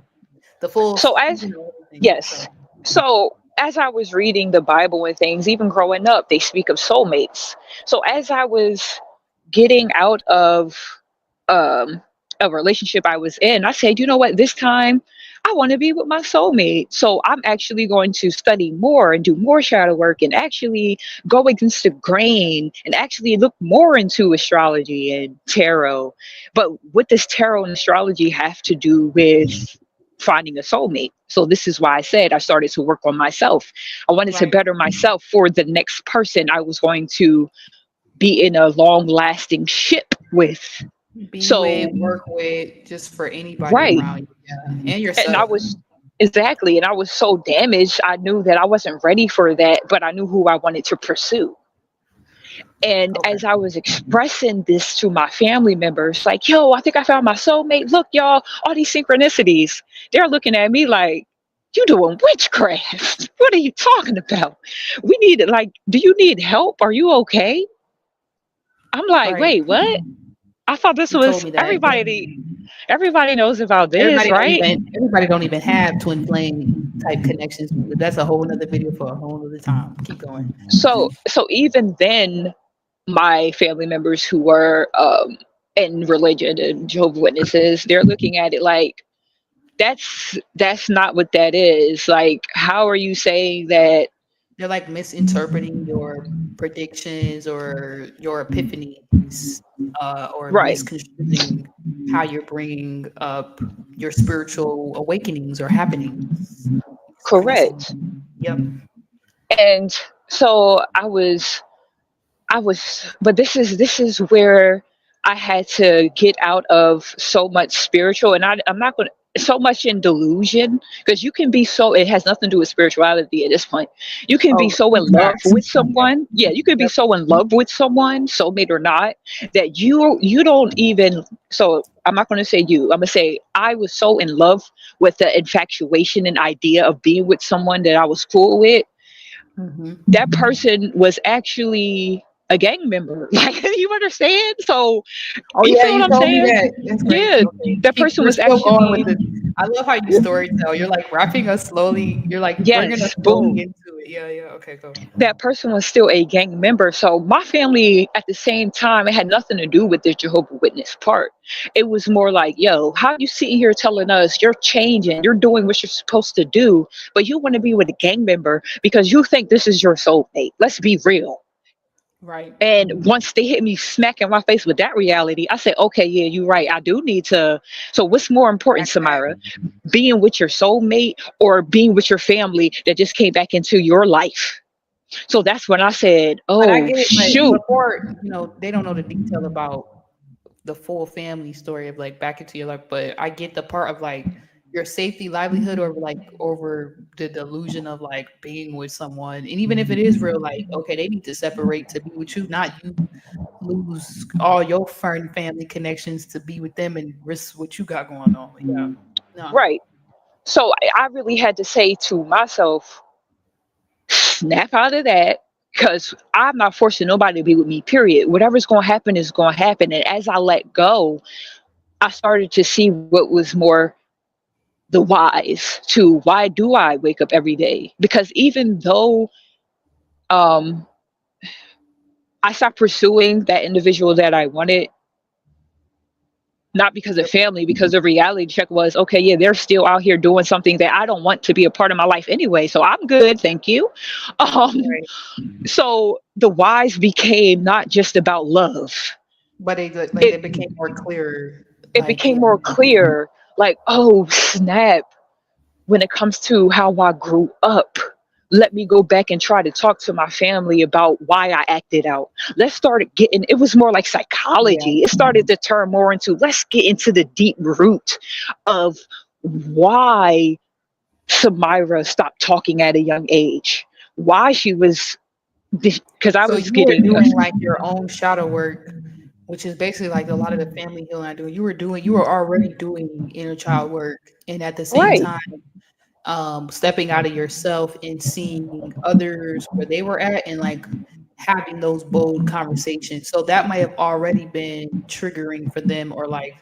the full,
So as
everything.
yes.
So,
So as I was reading the Bible and things, even growing up, they speak of soulmates. So as I was getting out of um, a relationship I was in, I said, you know what, this time I want to be with my soulmate. So I'm actually going to study more and do more shadow work and actually go against the grain and actually look more into astrology and tarot. But what does tarot and astrology have to do with finding a soulmate? So this is why I said I started to work on myself. I wanted to
right.
better myself for the next person I was going to be in a long lasting ship with.
Be
So,
with, work with, just for anybody
right.
around you. Yeah. And
And I
yourself.
was exactly, and I was so damaged. I knew that I wasn't ready for that, but I knew who I wanted to pursue. And
Okay.
as I was expressing this to my family members, like, yo, I think I found my soulmate. Look, y'all, all these synchronicities. They're looking at me like, you doing witchcraft. What are you talking about? We need like, do you need help? Are you okay? I'm like,
Right.
wait, what? I thought this
You told
was
me that.
everybody knows about this, right?
Everybody don't even have twin flame type connections. That's a whole nother video for a whole other time. Keep going.
So even then, my family members who were in religion and Jehovah Witnesses, they're looking at it like that's not what that is. Like, how are you saying that?
They're like misinterpreting your predictions or your epiphanies, or
Right,
misconstruing how you're bringing up your spiritual awakenings or happenings. Synchronicity.
correct.
Yep.
And so I was, but this is where I had to get out of so much spiritual, and I'm not going to. so much in delusion, because you can be so, it has nothing to do with spirituality at this point. You can be
Oh,
so in love
facts.
with
Yep.
someone. Yeah, you can be
Yep.
so in love with someone, soulmate or not, that you don't even, so I'm not going to say you, I'm going to say I was so in love with the infatuation and idea of being with someone that I was cool with.
Hmm.
That person was actually a gang member. Like, you understand? So
Oh
you
yeah,
feel what
you
I'm
told me
saying?
that. That's crazy.
Yeah,
Okay,
that
keep.
person
We're
was
still going with
actually,
the. I love how you story tell. You're like wrapping us slowly. You're like bringing us
yes,
slowly
boom.
into it. Yeah, yeah. Okay, go.
That person was still a gang member. So my family at the same time, it had nothing to do with the Jehovah Witness part. It was more like, yo, how you sitting here telling us you're changing, you're doing what you're supposed to do, but you want to be with a gang member because you think this is your soulmate. Let's be real.
Right.
And once they hit me smack in my face with that reality, I said, okay, yeah, you're right. I do need to. So, what's more important,
Backtrack.
Samira? Being with your soulmate or being with your family that just came back into your life? So that's when I said,
But I
oh,
get it. But
shoot.
before, they don't know the detail about the full family story of like back into your life. But I get the part of like your safety, livelihood, or like over the delusion of like being with someone. And even if it is real, like okay, they need to separate to be with you, not you lose all your family connections to be with them and risk what you got going on. Yeah. No.
Right. So I really had to say to myself, snap out of that, because I'm not forcing nobody to be with me, period. Whatever's going to happen is going to happen. And as I let go, I started to see what was more the whys to why do I wake up every day? Because even though um, I stopped pursuing that individual that I wanted, not because of
Yep.
family, because the reality check was, okay, yeah, they're still out here doing something that I don't want to be a part of my life anyway. So I'm good, thank you. Um,
Right.
so the whys became not just about love.
But like
It
they became more clear.
it
Like
became
yeah.
more clear, like, oh snap, when it comes to how I grew up. Let me go back and try to talk to my family about why I acted out. Let's start getting, it was more like
Yeah.
psychology. It started to turn more into, let's get into the deep root of why Samira stopped talking at a young age. Why she was, because I
So
was
you were
getting,
doing like your own shadow work, which is basically like a lot of the family healing I do. You were already doing inner child work, and at the same
right,
time, stepping out of yourself and seeing others where they were at, and like having those bold conversations. So that might have already been triggering for them, or like,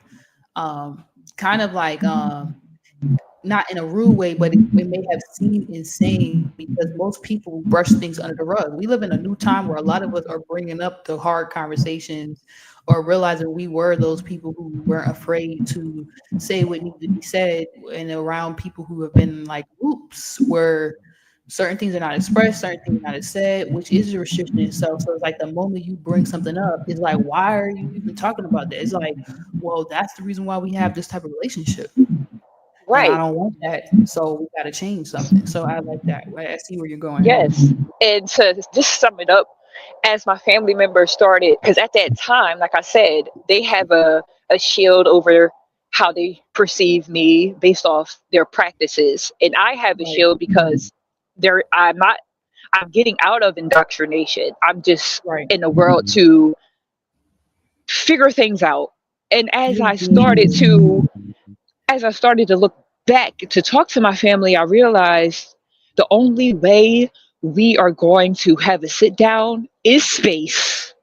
um, kind of like, not in a rude way, but it may have seemed insane because most people brush things under the rug. We live in a new time where a lot of us are bringing up the hard conversations or realizing we were those people who weren't afraid to say what needed to be said, and around people who have been like, oops, where certain things are not expressed, certain things are not said, which is a restriction in itself. So it's like the moment you bring something up, it's like, why are you even talking about that? It's like, well, that's the reason why we have this type of relationship, and I
right,
don't want that. So we got to change something. So I like that. I see where you're going.
yes. And to just sum it up, as my family members started, because at that time, like I said, they have a shield over how they perceive me based off their practices. And I have a
Right,
shield because I'm not, I'm getting out of indoctrination. I'm just
right.
in the world to figure things out. And
You're being
as I started to look back to talk to my family, I realized the only way we are going to have a sit down is space.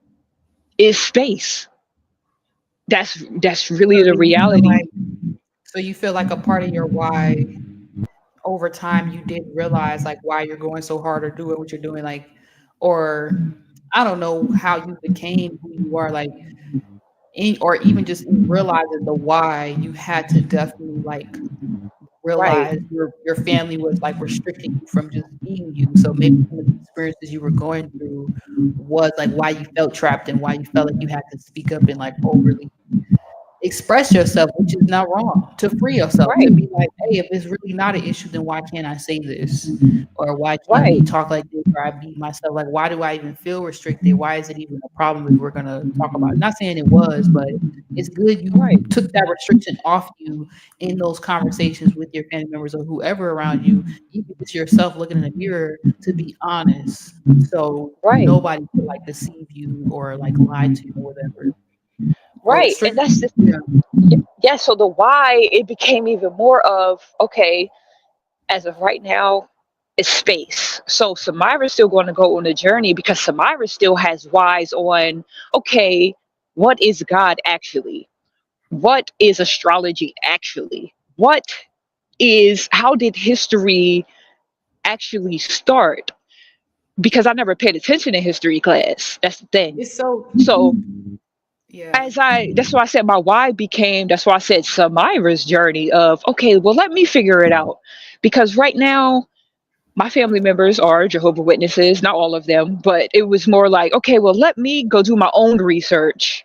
Is space. That's really
so
the
do you feel
reality.
like a part of your why over time you did realize like why you're going so hard or doing what you're doing, like, or I don't know how you became who you are, like, or even just in realizing the why you had to definitely like
Right.
realize your family was like restricting you from just being you. So maybe some of the experiences you were going through was like why you felt trapped and why you felt like you had to speak up and like overly. express yourself, which is not wrong, to free yourself, to
Right,
be like, hey, if it's really not an issue, then why can't I say this? Or why can't we
right,
talk like this? Or I beat myself. Like, why do I even feel restricted? Why is it even a problem if we're gonna talk about it? Not saying it was, but it's good you
right,
took that restriction off you in those conversations with your family members or whoever around you, even if it's yourself looking in the mirror, to be honest. So
right,
nobody could like deceive you or like lie to you or whatever. Or
right. And
restrict
that's the
you.
yeah. So the why, it became even more of, okay, as of right now, it's space. So Samira's still going to go on a journey because Samira still has whys on, okay, what is God actually? What is astrology actually? How did history actually start? Because I never paid attention in history class. That's the thing.
It's so
So
yeah.
that's why I said my why became, that's why I said Samira's journey of, okay, well, let me figure it out. Because right now, my family members are Jehovah Witnesses, not all of them, but it was more like, okay, well, let me go do my own research.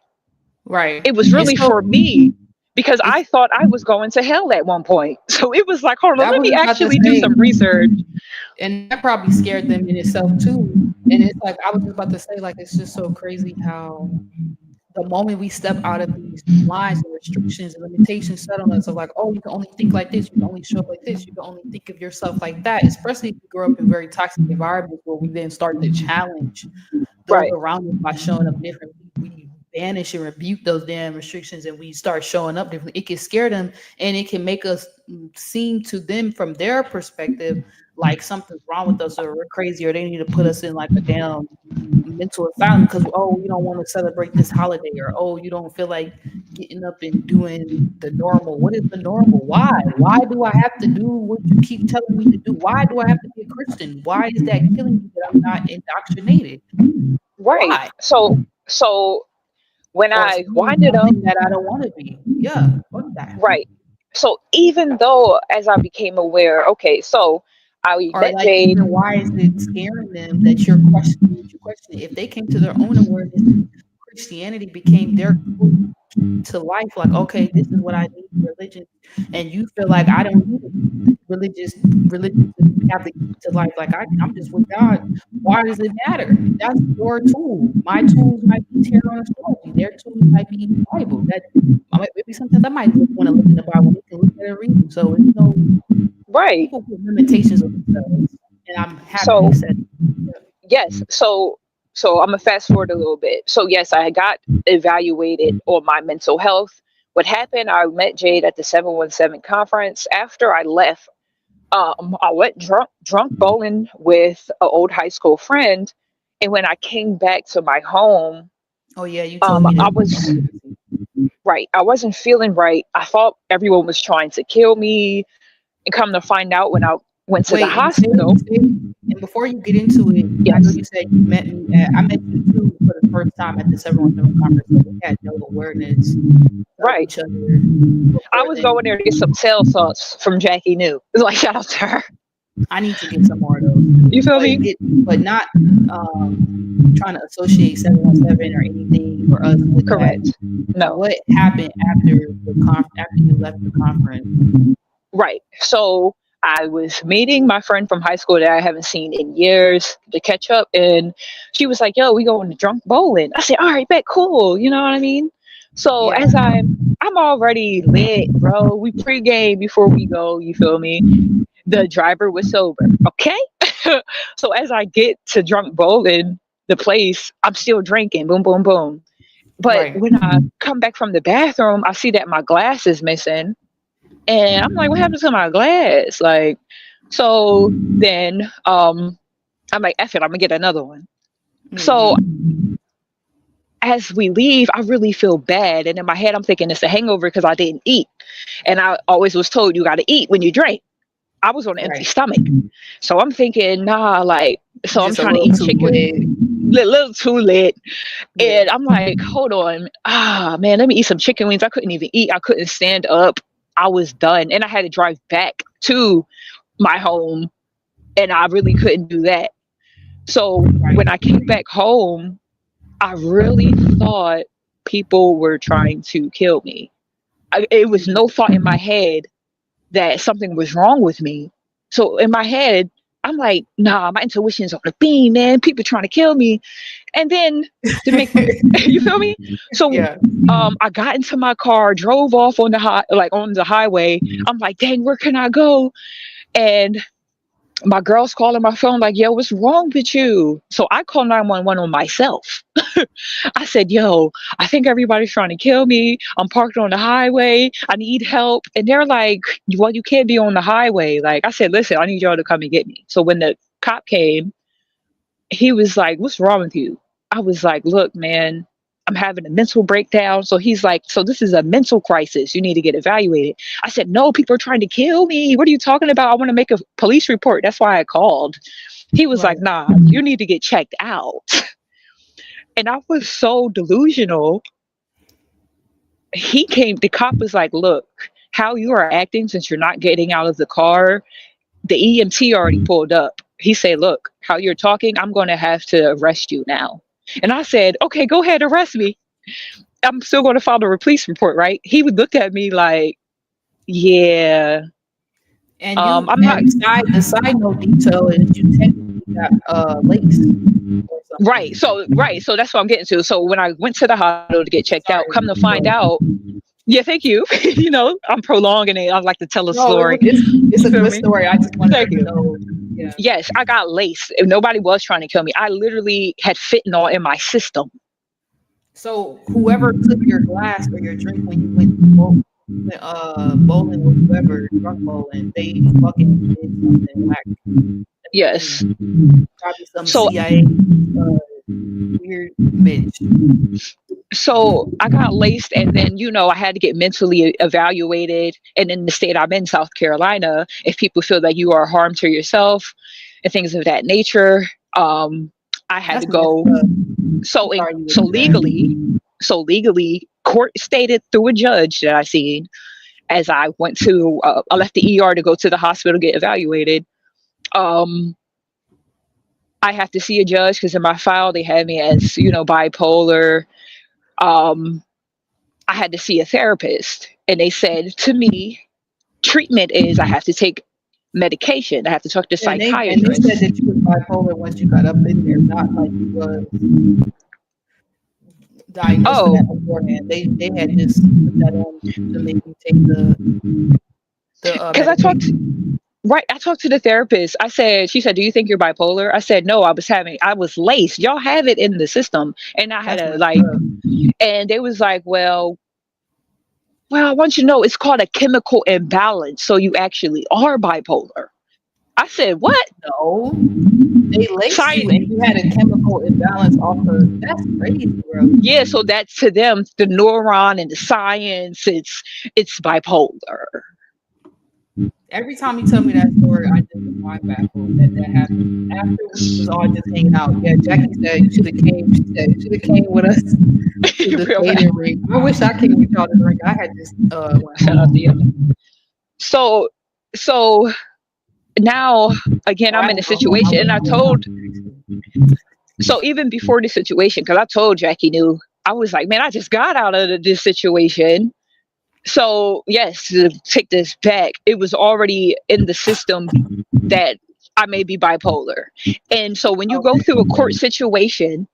Right.
It was
It's
really
so
for me because
it's
I thought I was going to hell at one point. So it was like, hold on,
I
let
was
me
about to
actually do
say,
some research.
and that probably scared them in itself too. And it's like I was just about to say, like it's just so crazy how the moment we step out of these lines and restrictions and limitations set on us of like, oh, you can only think like this, you can only show up like this, you can only think of yourself like that, especially if you grow up in very toxic environments where we then start to challenge those
Right,
around us by showing up different. We banish and rebuke those damn restrictions and we start showing up differently. It can scare them and it can make us seem to them from their perspective like something's wrong with us or we're crazy or they need to put us in like a damn mental asylum because oh you don't want to celebrate this holiday or oh you don't feel like getting up and doing the normal. What is the normal? Why do I have to do what you keep telling me to do? Why do I have to be a Christian? Why is that killing me that I'm not indoctrinated?
right.
Why?
So when
Or
I
being
winded up,
something that I don't want to be. Yeah, fuck that.
right. So even though as I became aware, okay, so I
Or
met
like
Jade.
even why is it scaring them that you're questioning what you question? If they came to their own awareness and Christianity became their key to life, like, okay, this is what I need religion, and you feel like I don't need religion to have the key to life, like I'm just with God. Why does it matter? That's your tool. My tools might be tarot and astrology. Their tools might be the Bible. That maybe sometimes I might want to look in the Bible. They can look at it reading. So it's no
Right.
people put limitations on themselves, and I'm happy they
So
said,
yes, so I'm gonna fast forward a little bit. So yes, I got evaluated on my mental health. What happened? I met Jade at the 717 conference. After I left, I went drunk bowling with an old high school friend, and when I came back to my home,
"Oh yeah, you told me
I
this."
was right. I wasn't feeling right. I thought everyone was trying to kill me, and come to find out when I went to the
Wait, and
hospital.
and before you get into it, I know
Yes,
you said you met me at I met you too for the first time at the 717 conference, so we had no awareness of
right.
each other
I
before
was
then.
going there to get some tail sauce from Jackie New. Like shout out to her.
I need to get some more of those,
You feel
but
me?
not trying to associate 717 or anything for us with that.
Correct. No.
What happened after after you left the conference?
Right. So I was meeting my friend from high school that I haven't seen in years to catch up, and she was like, "Yo, we going to drunk bowling." I said, "All right, bet, cool." You know what I mean? So
Yeah,
as I'm already lit, bro. We pregame before we go. You feel me? The driver was sober. Okay. So as I get to drunk bowling, the place, I'm still drinking. Boom, boom, boom. But
right.
when I come back from the bathroom, I see that my glass is missing. And I'm like, what happened to my glass? Like, so then I'm like, F it, I'm gonna get another one. So
Hmm.
as we leave, I really feel bad. And in my head, I'm thinking it's a hangover because I didn't eat. And I always was told you gotta eat when you drink. I was on an empty
Right.
stomach. So I'm thinking, nah, like, so I'm
Just a
trying to
little
eat
too
chicken,
lit.
little too lit.
Yeah.
And I'm like, hold on. Ah, man, let me eat some chicken wings. I couldn't even eat. I couldn't stand up. I was done. And I had to drive back to my home, and I really couldn't do that. So when
Right.
I came back home, I really thought people were trying to kill me. it was no thought in my head that something was wrong with me. So in my head, I'm like, nah, my intuition's on the beam, man. People trying to kill me. And then to make you feel me? So
Yeah.
I got into my car, drove off on on the highway. I'm like, dang, where can I go? And my girl's calling my phone like, yo, what's wrong with you? So I called 911 on myself. I said, yo, I think everybody's trying to kill me. I'm parked on the highway. I need help. And they're like, well, you can't be on the highway. Like I said, listen, I need y'all to come and get me. So when the cop came, he was like, what's wrong with you? I was like, look, man, I'm having a mental breakdown. So he's like, so this is a mental crisis. You need to get evaluated. I said, no, people are trying to kill me. What are you talking about? I want to make a police report. That's why I called. He was
Right.
like, nah, you need to get checked out. And I was so delusional. The cop was like, look, how you are acting since you're not getting out of the car, the EMT already pulled up. He said, look, how you're talking, I'm going to have to arrest you now. And I said, okay, go ahead, arrest me. I'm still going to file a police report, right? He would look at me like, yeah,
And
I'm not
the side note detail is you technically got laced or
right.
something.
So that's what I'm getting to. So when I went to the hospital to get checked out,
Sorry.
come to find out, yeah, thank you. I'm prolonging it. I like to tell a
No,
story.
it's a
Feel
good
me?
story. I just wanted
Thank
to
you.
know. Yeah.
Yes, I got laced. Nobody was trying to kill me. I literally had fentanyl in my system.
So whoever took your glass or your drink when you went bowling or whoever drunk bowling, they fucking did something whack.
Yes.
Probably some
So
CIA weird bitch.
so I got laced, and then I had to get mentally evaluated. And in the state I'm in, South Carolina, if people feel that you are harm to yourself and things of that nature, I had
That's
to go.
messed up.
So
I'm
in
sorry you
so
went through that.
legally, court stated through a judge that I seen as I went to I left the ER to go to the hospital to get evaluated. Um, I have to see a judge because in my file they had me as bipolar. Um, I had to see a therapist, and they said to me, treatment is I have to take medication. I have to talk to
And they said
psychiatrists.
that you was bipolar once you got up in there, not like you was diagnosed with
Oh,
that beforehand. They had just put that on to make you take the
because
medication.
I talked to the therapist. She said, do you think you're bipolar? I said, no, I was laced. Y'all have it in the system. And I had
That's
to
messed up.
and they was like, well, I want you to know it's called a chemical imbalance. So you actually are bipolar. I said, what?
No, they laced you
Science.
and you had a chemical imbalance off of. That's crazy, bro.
Yeah, so that's to them, the neuron and the science, it's bipolar.
Every time you tell me that story, I just mind baffled that happened. After we was all just hanging out, yeah, Jackie said you should have came. She said you should have came with us to the
Real bad.
skating rink. I wish I came with y'all to the rink. I had just went
Shout out to you.
home.
So now again, I'm in a situation, and I told. So even before the situation, because I told Jackie knew, I was like, man, I just got out of this situation. So yes, to take this back, it was already in the system that I may be bipolar. And so when you go through a court situation,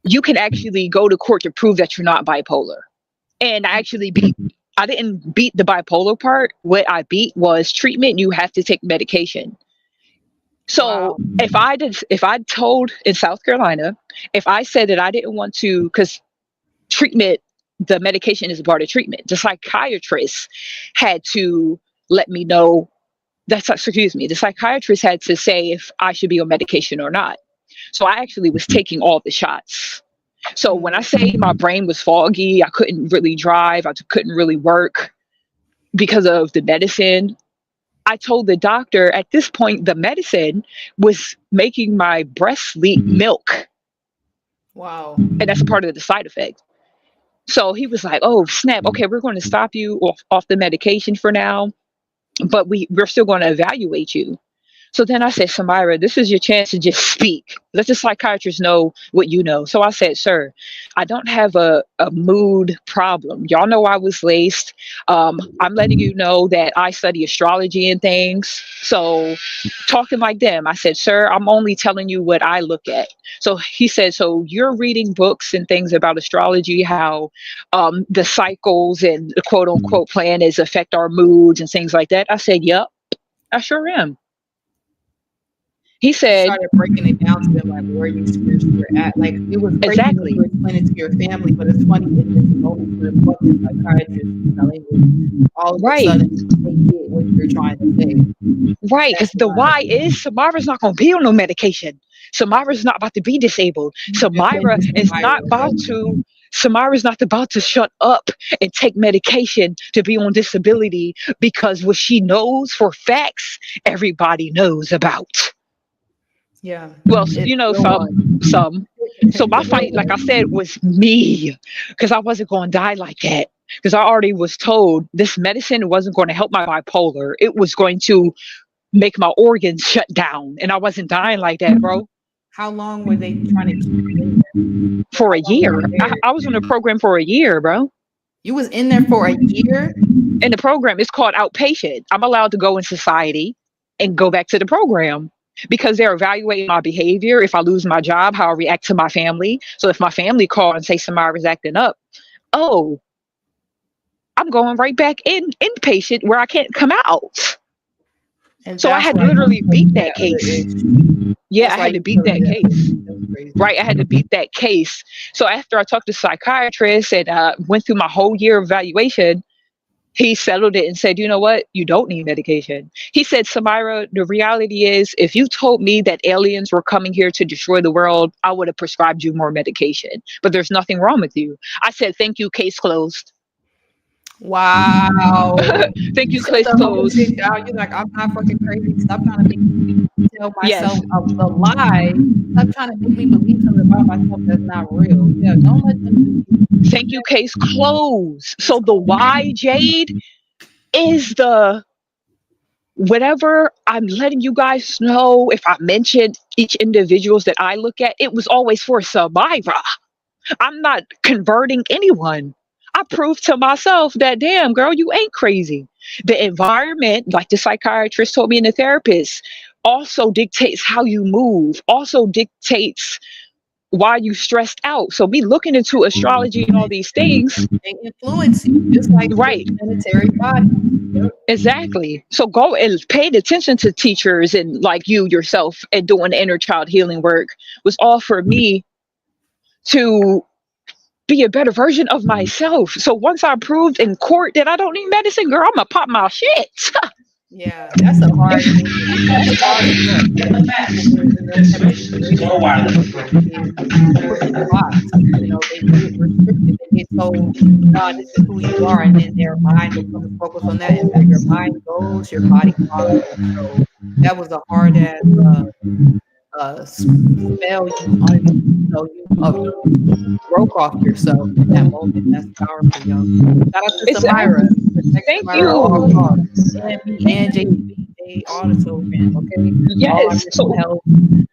you can actually go to court to prove that you're not bipolar. And I didn't beat the bipolar part. What I beat was treatment. You have to take medication. So
Wow.
if I told in South Carolina, if I said that I didn't want to, because treatment, the medication is a part of treatment. The psychiatrist had to let me know the psychiatrist had to say if I should be on medication or not. So I actually was taking all the shots. So when I say my brain was foggy, I couldn't really drive, I couldn't really work because of the medicine. I told the doctor at this point the medicine was making my breast leak milk,
Wow.
and that's a part of the side effect. So he was like, "Oh snap! Okay, we're going to stop you off the medication for now, but we're still going to evaluate you." So then I said, Samira, this is your chance to just speak. Let the psychiatrist know what you know. So I said, sir, I don't have a mood problem. Y'all know I was laced. I'm letting you know that I study astrology and things. So talking like them, I said, sir, I'm only telling you what I look at. So he said, so you're reading books and things about astrology, how the cycles and the quote unquote planets affect our moods and things like that. I said, yep, I sure am. He
You
said,
started breaking it down to them, like where you spiritually were at. Like it was crazy when
exactly.
you were explaining to your family, but it's funny in this moment where fucking psychiatrist telling you, all of a
Right.
sudden they get what you're trying to say.
Right. Because
That's
the
wild.
why is Samara's not going to be on no medication. Samara's not about to be disabled. Samira
Defending
is not
Samira.
about to. Samara's not about to shut up and take medication to be on disability because what she knows for facts, everybody knows about.
Yeah,
Well,
it's
you know,
real one.
some. So
It's
my
a real
fight, like I
one.
said, was me because I wasn't going to die like that. Because I already was told this medicine wasn't going to help my bipolar. It was going to make my organs shut down, and I wasn't dying like that, bro.
How long were they trying to keep you in there?
For
How
a
long were
year,
you there?
I was on the program for a year, bro.
You was in there for a year?
And the program is called outpatient. I'm allowed to go in society and go back to the program because they're evaluating my behavior. If I lose my job, how I react to my family. So if my family call and say Samara's acting up, oh, I'm going right back in inpatient where I can't come out.
And
So I
that's
had to
why
literally
you
beat
had
that
other
case.
issues.
Yeah,
That's
I
why
had
you
to beat that
had
case.
that's crazy.
Right, I had to beat that case. So after I talked to psychiatrist and went through my whole year evaluation, he settled it and said, you know what? You don't need medication. He said, Samira, the reality is if you told me that aliens were coming here to destroy the world, I would have prescribed you more medication. But there's nothing wrong with you. I said, thank you, case closed.
Wow.
Thank
You
you,
shut
case
the whole
closed.
shit down. You're like, I'm not fucking crazy. Stop trying to make me tell
Yes.
myself a lie. Stop trying to make me believe something about myself that's not real. Yeah, don't let them do you.
Thank you, case closed.
It's
So the
cold.
why, Jade, is the whatever I'm letting you guys know. If I mentioned each individuals that I look at, it was always for Samira. I'm not converting anyone. I proved to myself that, damn, girl, you ain't crazy. The environment, like the psychiatrist told me and the therapist, also dictates how you move, also dictates why you stressed out. So me looking into astrology and all these things,
They influence you, just like your
right,
planetary body. Yep.
exactly. So go and paying attention to teachers and like you yourself and doing inner child healing work was all for me to be a better version of myself. So once I proved in court that I don't need medicine, girl, I'm gonna pop my shit.
Yeah, that's a hard thing. That's hard enough. Most people in those type of situations is put in a box. You know, they get restricted. They get told, "No, this is who you are," and then their mind becomes focused on that. And where your mind goes, your body follows. So that was a hard ass spell you broke off yourself in that moment. That's powerful, yo. Shout out to
It's
Samira. Protect
thank
Samira at all
you.
costs. And me and JB, they are the soul fam, okay? All our
Yes.
mental
So
health,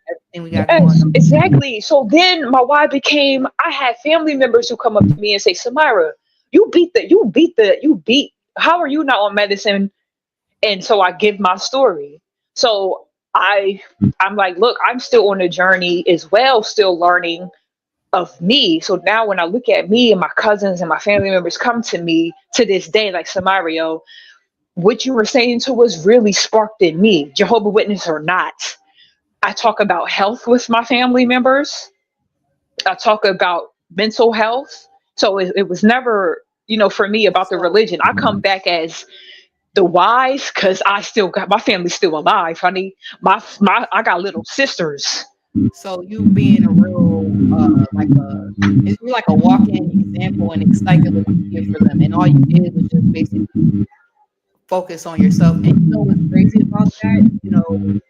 everything we got going
yes,
on.
exactly. So then my why became I had family members who come up to me and say, Samira, you beat how are you not on medicine? And so I give my story. So I'm like, look, I'm still on a journey as well, still learning of me. So now when I look at me and my cousins and my family members come to me to this day, like Samario, what you were saying to was really sparked in me, Jehovah Witness or not. I talk about health with my family members. I talk about mental health. So it was never, for me about the
So,
religion. I come back as the wise because I still got my family's still alive, honey. I got little sisters.
so you being a real, you're like a walk-in example and encyclopedia for them, and all you did was just basically focus on yourself. And you know what's crazy about about that,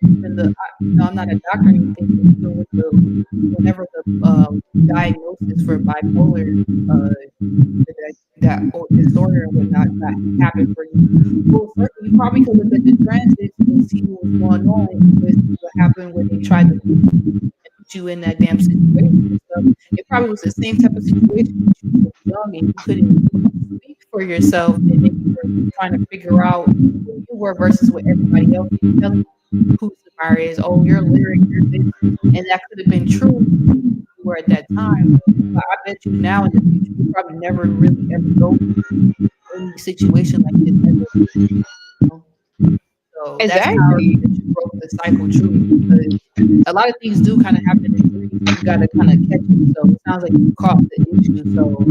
even I'm not a doctor or anything, but even with whenever the diagnosis for bipolar, that disorder and whatnot that happened for you, well, first, you probably could look at the transits and see what was going on with what happened when they tried to put you in that damn situation and stuff. It probably was the same type of situation when you were young and you couldn't speak for yourself, and then you were trying to figure out who you were versus what everybody else was telling you who Samara is. Oh, you're lyric, you're this, and that could have been true you were at that time. But I bet you now in the future you probably never really ever go through any situation like this ever. You know? So that's how
Exactly.
that you broke the cycle truly, because a lot of things do kind of happen in dreams. You got to kind of catch it. So it sounds like you caught the issue. So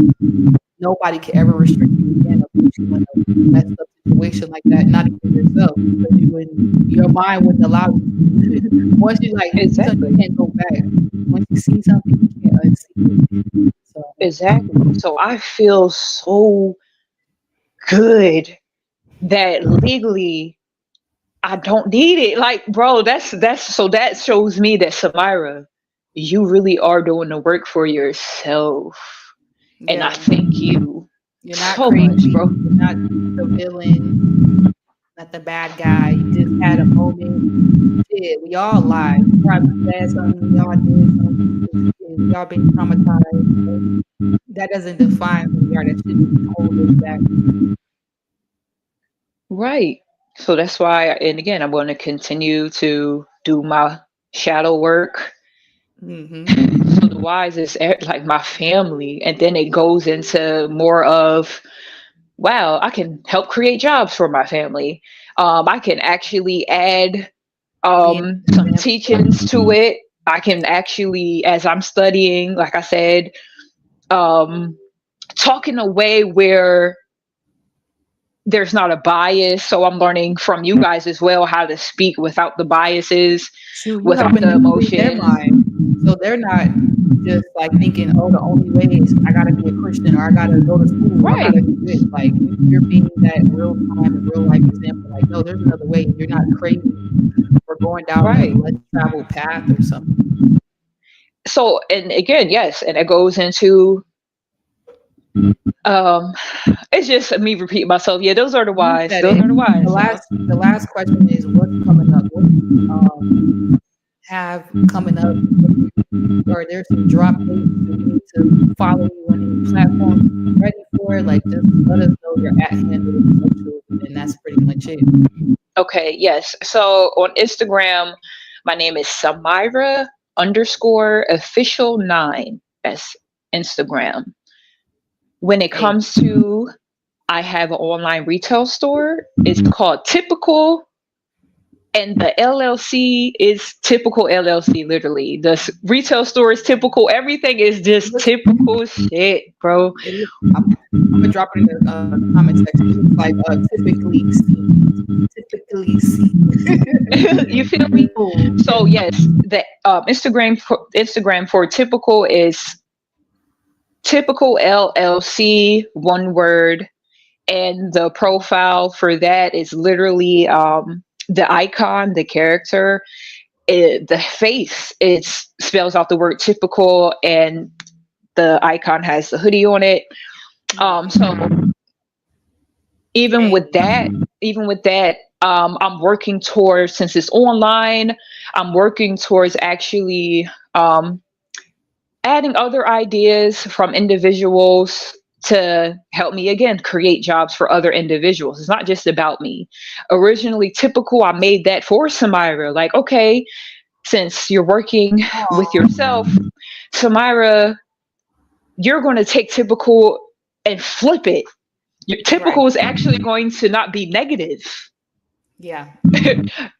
nobody can ever restrict you again or put you in a messed up situation like that, not even yourself, because your mind wouldn't allow you. Once you like see something,
Exactly.
you can't go back. Once you see something, you can't unsee it. So
Exactly. So I feel so good that legally I don't need it. Like, bro, that's so that shows me that Samira, you really are doing the work for yourself. And I
yeah,
thank you
you're not
so much,
crazy.
bro.
You're not the villain, not the bad guy. You just had a moment. Shit, we all lie. We probably said something. We all did something. We all been traumatized. But that doesn't define who we are. That shouldn't hold us back.
Right. So that's why, and again, I'm going to continue to do my shadow work.
Hmm.
So the whys is like my family, and then it goes into more of, wow, I can help create jobs for my family. I can actually add
Being an
some
example.
teachings to it. I can actually, as I'm studying, like I said, um, talk in a way where there's not a bias. So I'm learning from you guys as well how to speak without the biases,
Shoot, you
without
helping
the
them read their
emotions.
mind. So they're not just like thinking, oh, the only way is I gotta be a Christian or I gotta go to school or I
Right,
gotta do this. Like you're being that real time and real life example. Like, no, there's another way. You're not crazy or going down a
right.
less traveled path or something.
So, and again, yes, and it goes into um it's just me repeating myself. Yeah, those are the
You
whys.
said
Those
it.
are the
The
whys,
last the last question is what's coming up? What do you have coming up? What do Are there some drop dates? Do we need to follow you on any platforms to be ready for it? Like just let us know your at handle and social, and that's pretty much it.
Okay, yes. So on Instagram, my name is Samira underscore official 9. That's Instagram. When it
Hey,
comes to, I have an online retail store. It's called Typical, and the LLC is Typical LLC. Literally, the retail store is Typical. Everything is
it
just
looks
typical shit, bro.
it looks I'm gonna drop it in the comment section. It looks like typically C. Typically C.
You feel me?
Cool.
So yes, the Instagram for Typical is Typical LLC, one word, and the profile for that is literally the icon, the character, the face. It spells out the word typical, and the icon has the hoodie on it. So even
Hey,
with that, even with that, I'm working towards, since it's online, I'm working towards actually adding other ideas from individuals to help me again create jobs for other individuals. It's not just about me. Originally, Typical, I made that for Samira. Like, okay, since you're working with
aw,
yourself, Samira, you're going to take Typical and flip it. Your
right.
Typical is actually going to not be negative.
Yeah.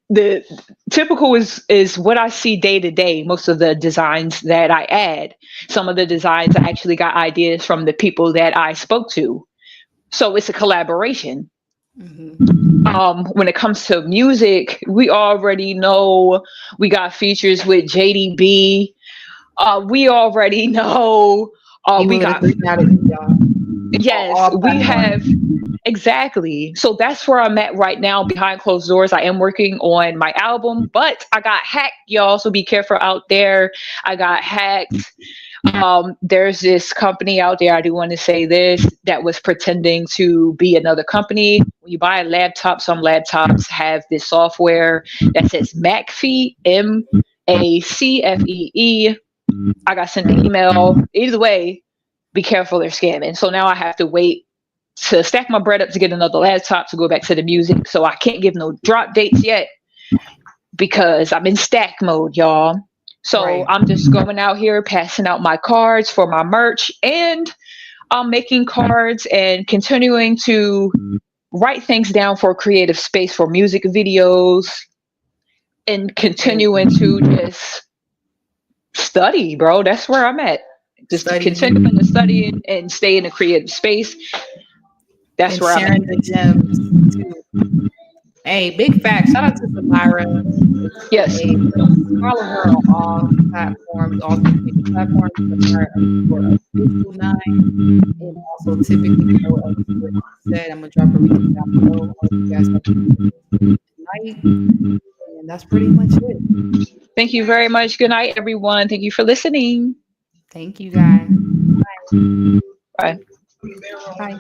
The Typical is what I see day to day. Most of the designs that I add, some of the designs I actually got ideas from the people that I spoke to. So it's a collaboration.
Hmm.
When it comes to music, we already know we got features with JDB. We already know we
Even with a
got
3 out of job.
Yes,
all
we
platforms.
have. Exactly. So that's where I'm at right now behind closed doors. I am working on my album, but I got hacked, y'all. So be careful out there. I got hacked. There's this company out there, I do want to say this, that was pretending to be another company. When you buy a laptop, some laptops have this software that says McAfee, MACFEE. I got sent an email. Either way, be careful, they're scamming. So now I have to wait to stack my bread up to get another laptop to go back to the music. So I can't give no drop dates yet because I'm in stack mode, y'all. So
Right.
I'm just going out here passing out my cards for my merch, and I'm making cards and continuing to write things down for creative space for music videos, and continuing to just study, bro. That's where I'm at. Just
Study
continuing to study and stay in a creative space. That's
and
where I'm at.
sharing the gems too. Hey, big fact. Shout out to Samira.
Yes.
Follow her on all platforms, all social media platforms. Samira underscore official 9. And also typically know what she said. I'm gonna drop a link down below. I hope you guys have a good night. And that's pretty much it.
Thank you very much. Good night, everyone. Thank you for listening.
Thank you guys.
Bye.
Bye.